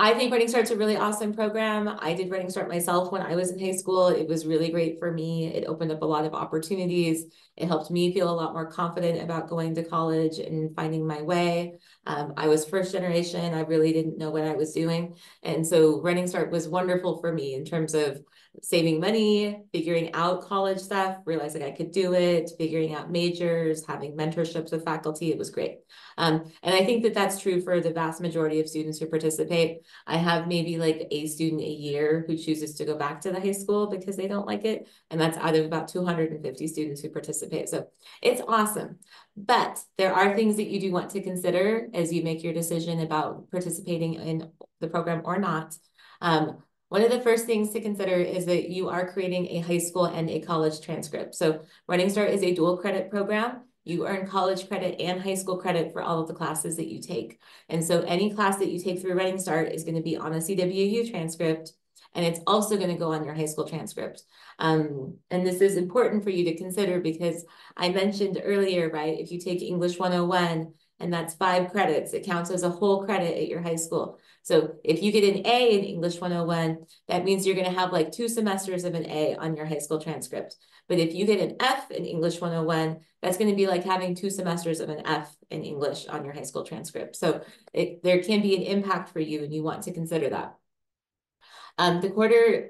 I think Running Start's a really awesome program. I did Running Start myself when I was in high school. It was really great for me. It opened up a lot of opportunities. It helped me feel a lot more confident about going to college and finding my way. I was first generation. I really didn't know what I was doing. And so Running Start was wonderful for me in terms of saving money, figuring out college stuff, realizing I could do it, figuring out majors, having mentorships with faculty. It was great. And I think that that's true for the vast majority of students who participate. I have maybe like a student a year who chooses to go back to the high school because they don't like it. And that's out of about 250 students who participate. So it's awesome. But there are things that you do want to consider as you make your decision about participating in the program or not. One of the first things to consider is that you are creating a high school and a college transcript. So Running Start is a dual credit program. You earn college credit and high school credit for all of the classes that you take. And so any class that you take through Running Start is going to be on a CWU transcript, and it's also going to go on your high school transcript. And this is important for you to consider because I mentioned earlier, right, if you take English 101 and that's 5 credits, it counts as a whole credit at your high school. So if you get an A in English 101, that means you're going to have like 2 semesters of an A on your high school transcript. But if you get an F in English 101, that's going to be like having 2 semesters of an F in English on your high school transcript. So there can be an impact for you, and you want to consider that.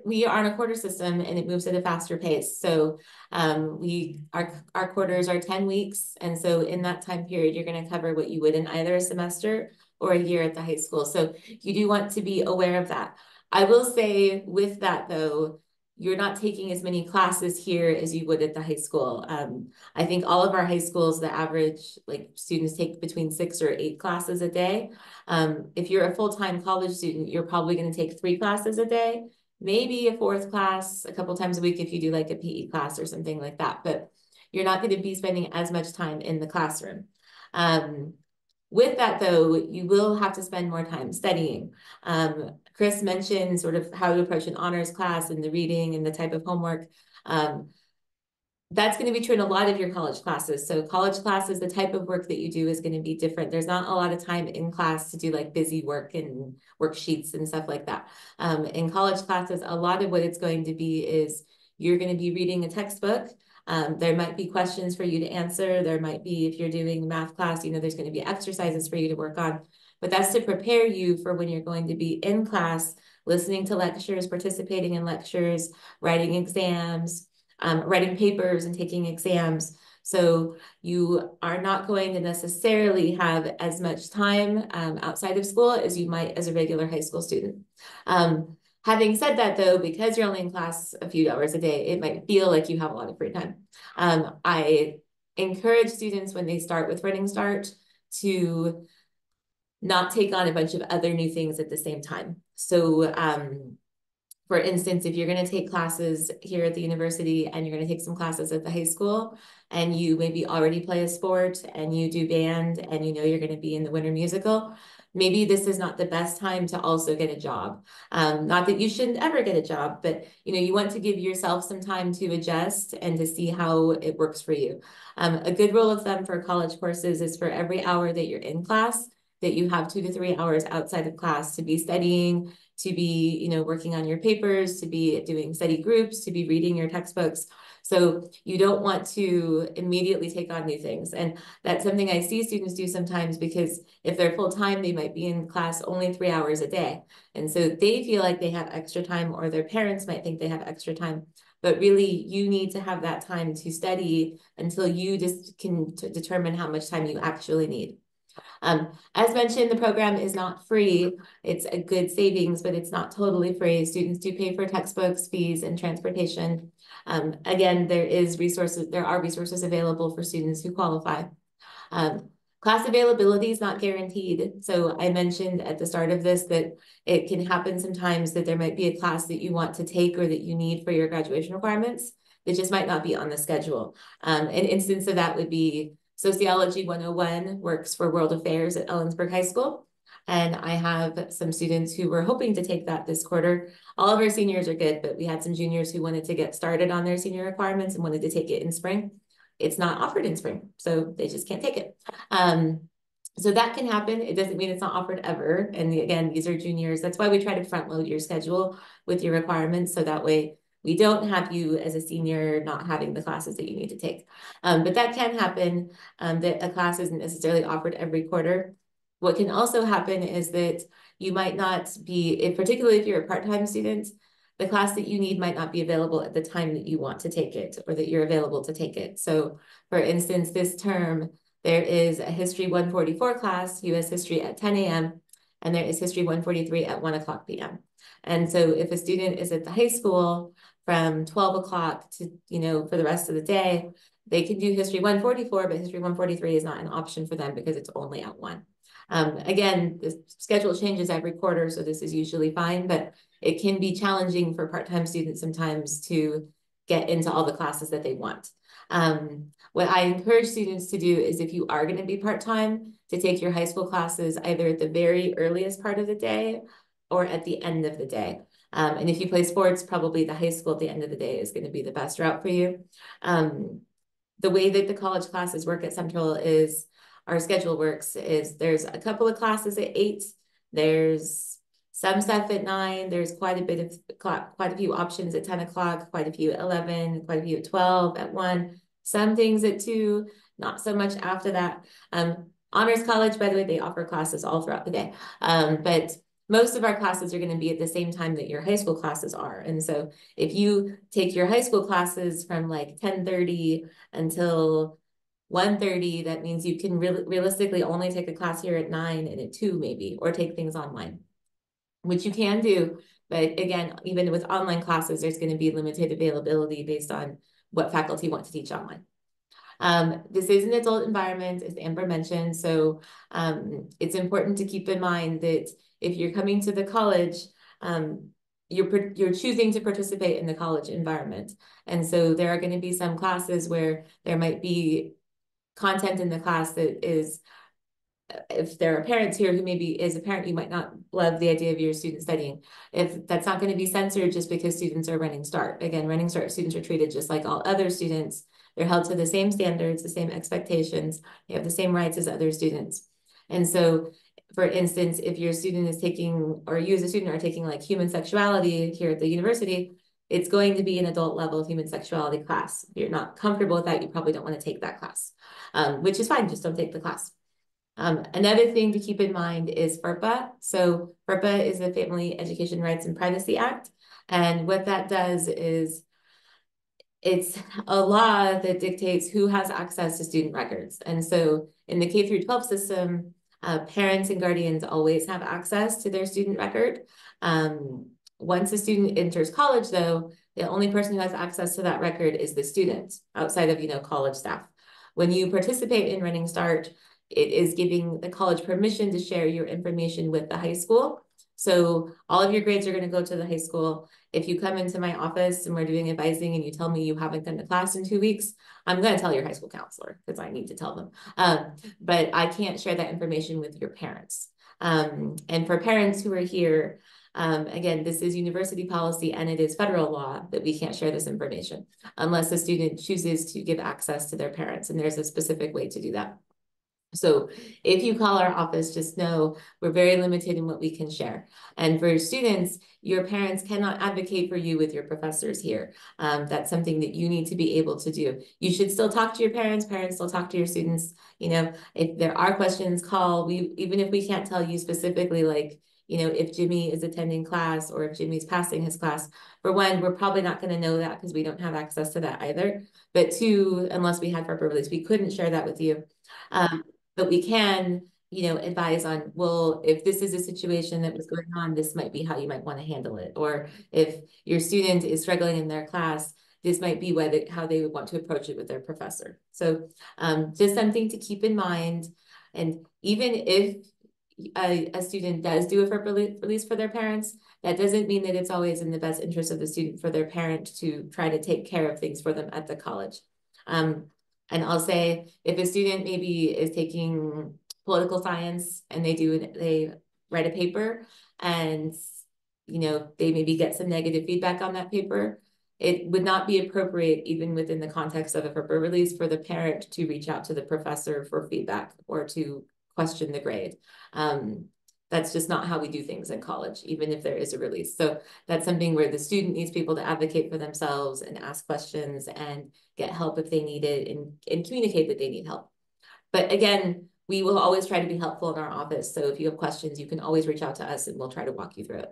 We are on a quarter system, and it moves at a faster pace. So our quarters are 10 weeks. And so in that time period, you're going to cover what you would in either a semester or a year at the high school. So you do want to be aware of that. I will say with that, though, you're not taking as many classes here as you would at the high school. I think all of our high schools, the average like students take between 6 or 8 classes a day. If you're a full-time college student, you're probably going to take 3 classes a day, maybe a 4th class a couple times a week if you do like a PE class or something like that. But you're not going to be spending as much time in the classroom. With that, though, you will have to spend more time studying. Chris mentioned sort of how to approach an honors class and the reading and the type of homework. That's going to be true in a lot of your college classes. So college classes, the type of work that you do is going to be different. There's not a lot of time in class to do like busy work and worksheets and stuff like that. In college classes, a lot of what it's going to be is you're going to be reading a textbook. There might be questions for you to answer. There might be, if you're doing math class, there's going to be exercises for you to work on. But that's to prepare you for when you're going to be in class, listening to lectures, participating in lectures, writing exams, writing papers and taking exams. So you are not going to necessarily have as much time outside of school as you might as a regular high school student. Having said that, though, because you're only in class a few hours a day, it might feel like you have a lot of free time. I encourage students when they start with Running Start to not take on a bunch of other new things at the same time. So for instance, if you're going to take classes here at the university and you're going to take some classes at the high school and you maybe already play a sport and you do band and you're going to be in the winter musical, maybe this is not the best time to also get a job. Not that you shouldn't ever get a job, but you want to give yourself some time to adjust and to see how it works for you. A good rule of thumb for college courses is for every hour that you're in class, that you have 2 to 3 hours outside of class to be studying, to be, working on your papers, to be doing study groups, to be reading your textbooks. So you don't want to immediately take on new things. And that's something I see students do sometimes, because if they're full-time, they might be in class only 3 hours a day. And so they feel like they have extra time, or their parents might think they have extra time. But really, you need to have that time to study until you just can determine how much time you actually need. As mentioned, the program is not free. It's a good savings, but it's not totally free. Students do pay for textbooks, fees, and transportation. Again, there are resources available for students who qualify. Class availability is not guaranteed. So I mentioned at the start of this that it can happen sometimes that there might be a class that you want to take or that you need for your graduation requirements that just might not be on the schedule. An instance of that would be Sociology 101 works for World Affairs at Ellensburg High School. And I have some students who were hoping to take that this quarter. All of our seniors are good, but we had some juniors who wanted to get started on their senior requirements and wanted to take it in spring. It's not offered in spring, so they just can't take it. So that can happen. It doesn't mean it's not offered ever. And again, these are juniors. That's why we try to front load your schedule with your requirements. So that way we don't have you as a senior not having the classes that you need to take. But that can happen, that a class isn't necessarily offered every quarter. What can also happen is that you might not be, particularly if you're a part-time student, the class that you need might not be available at the time that you want to take it or that you're available to take it. So for instance, this term, there is a History 144 class, US History at 10 a.m., and there is History 143 at 1 o'clock p.m. And so if a student is at the high school from 12 o'clock to, for the rest of the day, they can do History 144, but History 143 is not an option for them because it's only at 1. Again, the schedule changes every quarter, so this is usually fine, but it can be challenging for part-time students sometimes to get into all the classes that they want. What I encourage students to do is if you are going to be part-time, to take your high school classes either at the very earliest part of the day or at the end of the day. And if you play sports, probably the high school at the end of the day is going to be the best route for you. The way that the college classes work at Central is, our schedule works is there's a couple of classes at 8, there's some stuff at 9, there's quite a few options at 10 o'clock, quite a few at 11, quite a few at 12, at 1, some things at 2, not so much after that. Honors College, by the way, they offer classes all throughout the day. But most of our classes are going to be at the same time that your high school classes are. And so if you take your high school classes from like 10:30 until 1:30, that means you can realistically only take a class here at 9 and at 2 maybe, or take things online, which you can do. But again, even with online classes, there's going to be limited availability based on what faculty want to teach online. This is an adult environment, as Amber mentioned, so it's important to keep in mind that if you're coming to the college, you're choosing to participate in the college environment. And so there are going to be some classes where there might be content in the class that is, if there are parents here who maybe as a parent, you might not love the idea of your student studying. If that's not going to be censored just because students are Running Start. Again, Running Start students are treated just like all other students. They're held to the same standards, the same expectations. They have the same rights as other students. And so, for instance, if your student is taking, or you as a student are taking like human sexuality here at the university, it's going to be an adult level human sexuality class. If you're not comfortable with that, you probably don't want to take that class, which is fine, just don't take the class. Another thing to keep in mind is FERPA. So FERPA is the Family Education Rights and Privacy Act. And what that does is it's a law that dictates who has access to student records. And so in the K through 12 system, parents and guardians always have access to their student record. Once a student enters college, though, the only person who has access to that record is the student outside of, college staff. When you participate in Running Start, it is giving the college permission to share your information with the high school. So all of your grades are going to go to the high school. If you come into my office and we're doing advising and you tell me you haven't come to class in 2 weeks, I'm going to tell your high school counselor because I need to tell them. But I can't share that information with your parents. And for parents who are here, again, this is university policy and it is federal law that we can't share this information unless the student chooses to give access to their parents. And there's a specific way to do that. So if you call our office, just know we're very limited in what we can share. And for students, your parents cannot advocate for you with your professors here. That's something that you need to be able to do. You should still talk to your parents still talk to your students. If there are questions, call. Even if we can't tell you specifically, like, if Jimmy is attending class or if Jimmy's passing his class, for one, we're probably not going to know that because we don't have access to that either. But two, unless we had proper release, we couldn't share that with you. But we can, advise on, well, if this is a situation that was going on, this might be how you might want to handle it. Or if your student is struggling in their class, this might be how they would want to approach it with their professor. So just something to keep in mind. And even if a student does do a FERPA release for their parents, that doesn't mean that it's always in the best interest of the student for their parent to try to take care of things for them at the college. And I'll say, if a student maybe is taking political science and they write a paper and, they maybe get some negative feedback on that paper, it would not be appropriate, even within the context of a FERPA release, for the parent to reach out to the professor for feedback or to question the grade. That's just not how we do things in college, even if there is a release. So that's something where the student needs people to advocate for themselves and ask questions and get help if they need it, and communicate that they need help. But again, we will always try to be helpful in our office. So if you have questions, you can always reach out to us and we'll try to walk you through it.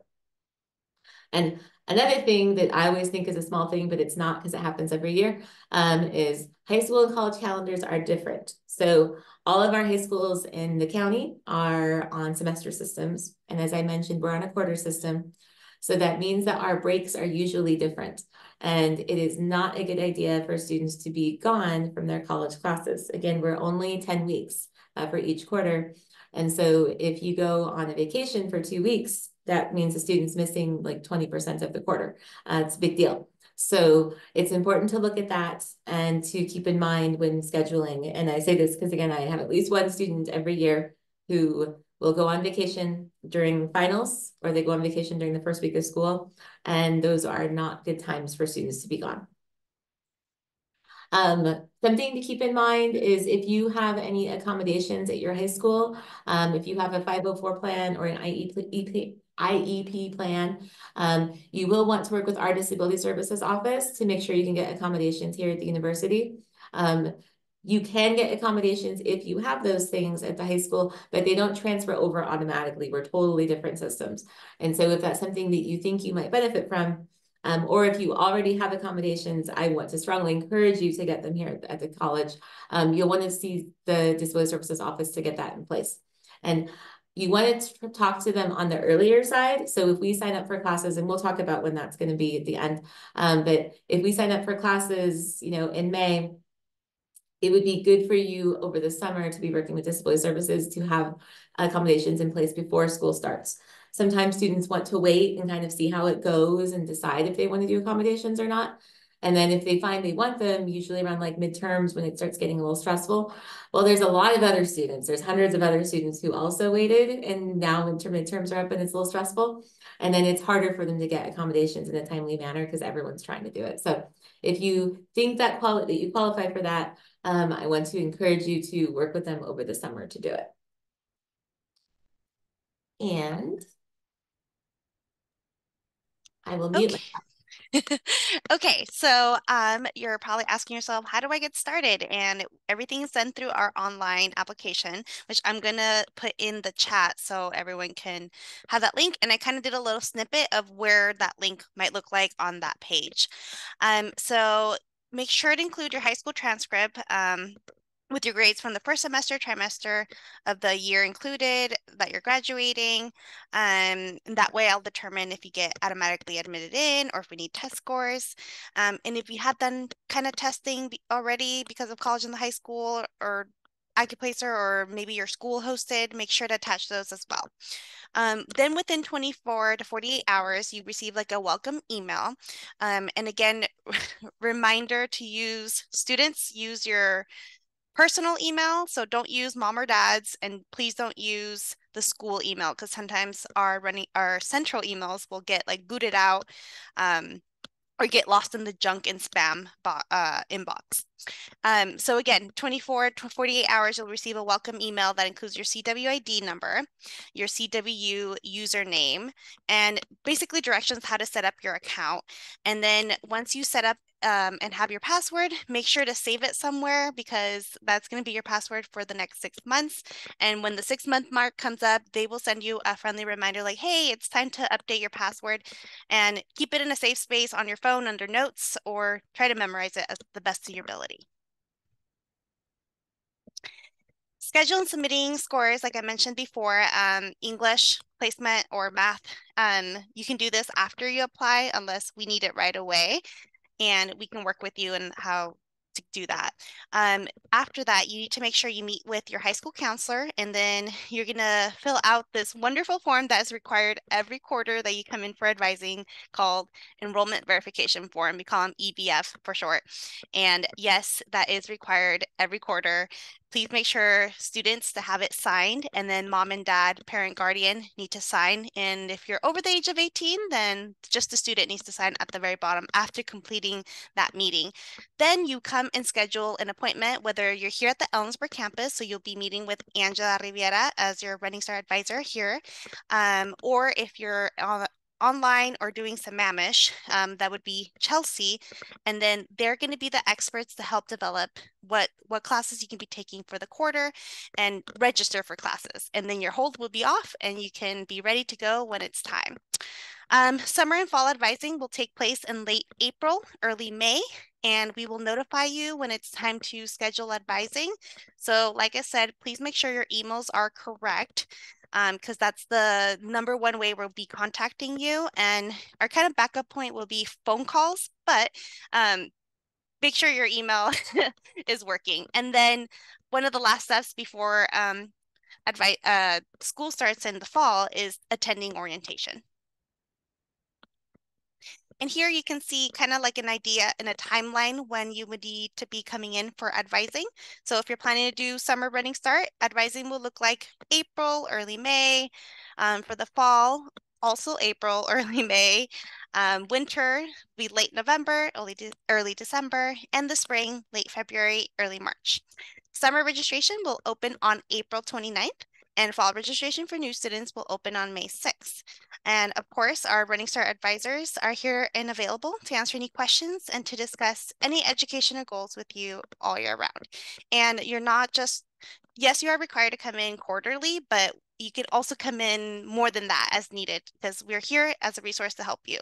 And another thing that I always think is a small thing, but it's not because it happens every year, is high school and college calendars are different. So all of our high schools in the county are on semester systems. And as I mentioned, we're on a quarter system. So that means that our breaks are usually different. And it is not a good idea for students to be gone from their college classes. Again, we're only 10 weeks for each quarter. And so if you go on a vacation for 2 weeks, that means the student's missing like 20% of the quarter. It's a big deal. So it's important to look at that and to keep in mind when scheduling. And I say this because, again, I have at least one student every year who will go on vacation during finals, or they go on vacation during the first week of school. And those are not good times for students to be gone. Something to keep in mind is if you have any accommodations at your high school, if you have a 504 plan or an IEP plan, you will want to work with our Disability Services office to make sure you can get accommodations here at the university. You can get accommodations if you have those things at the high school, but they don't transfer over automatically. We're totally different systems. And so if that's something that you think you might benefit from, or if you already have accommodations, I want to strongly encourage you to get them here at the college. You'll want to see the Disability Services office to get that in place. And you want to talk to them on the earlier side. So if we sign up for classes, and we'll talk about when that's going to be at the end, but if we sign up for classes, in May, it would be good for you over the summer to be working with Disability Services to have accommodations in place before school starts. Sometimes students want to wait and kind of see how it goes and decide if they want to do accommodations or not. And then if they find they want them, usually around like midterms when it starts getting a little stressful, well, there's a lot of other students. There's hundreds of other students who also waited, and now midterms are up and it's a little stressful. And then it's harder for them to get accommodations in a timely manner because everyone's trying to do it. So if you think that you qualify for that, I want to encourage you to work with them over the summer to do it. And I will mute myself. Okay, so you're probably asking yourself, how do I get started? And everything is done through our online application, which I'm gonna put in the chat so everyone can have that link. And I kind of did a little snippet of where that link might look like on that page. So make sure to include your high school transcript with your grades from the first semester, trimester of the year included, that you're graduating. That way I'll determine if you get automatically admitted in or if we need test scores. And if you have done kind of testing already because of college and the high school or Accuplacer, or maybe your school hosted, make sure to attach those as well. Then within 24 to 48 hours, you receive like a welcome email. And again, reminder to use your personal email. So don't use mom or dad's, and please don't use the school email because sometimes our central emails will get like booted out or get lost in the junk and spam inbox. So again, 24 to 48 hours, you'll receive a welcome email that includes your CWID number, your CWU username, and basically directions how to set up your account. And then once you set up and have your password, make sure to save it somewhere because that's going to be your password for the next 6 months. And when the 6-month mark comes up, they will send you a friendly reminder like, hey, it's time to update your password, and keep it in a safe space on your phone under notes, or try to memorize it as the best of your ability. Schedule and submitting scores, like I mentioned before, English, placement, or math. You can do this after you apply unless we need it right away, and we can work with you on how to do that. After that, you need to make sure you meet with your high school counselor, and then you're gonna fill out this wonderful form that is required every quarter that you come in for advising, called Enrollment Verification Form. We call them EVF for short. And yes, that is required every quarter. Please make sure students to have it signed, and then mom and dad, parent, guardian need to sign. And if you're over the age of 18, then just the student needs to sign at the very bottom after completing that meeting. Then you come and schedule an appointment, whether you're here at the Ellensburg campus, so you'll be meeting with Angela Riviera as your Running Start advisor here, or if you're online or doing some Mamish, that would be Chelsea, and then they're going to be the experts to help develop what classes you can be taking for the quarter and register for classes. And then your hold will be off and you can be ready to go when it's time. Summer and fall advising will take place in late April, early May, and we will notify you when it's time to schedule advising. So like I said, please make sure your emails are correct, because that's the #1 way we'll be contacting you. And our kind of backup point will be phone calls, but make sure your email is working. And then one of the last steps before school starts in the fall is attending orientation. And here you can see kind of like an idea and a timeline when you would need to be coming in for advising. So if you're planning to do summer running start, advising will look like April, early May. For the fall, also April, early May. Winter will be late November, early December, and the spring, late February, early March. Summer registration will open on April 29th, and fall registration for new students will open on May 6th. And of course, our Running Start advisors are here and available to answer any questions and to discuss any educational goals with you all year round. And you're not just, yes, you are required to come in quarterly, but you can also come in more than that as needed because we're here as a resource to help you.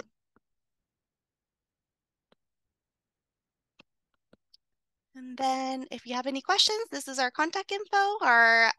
And then if you have any questions, this is our contact info. Our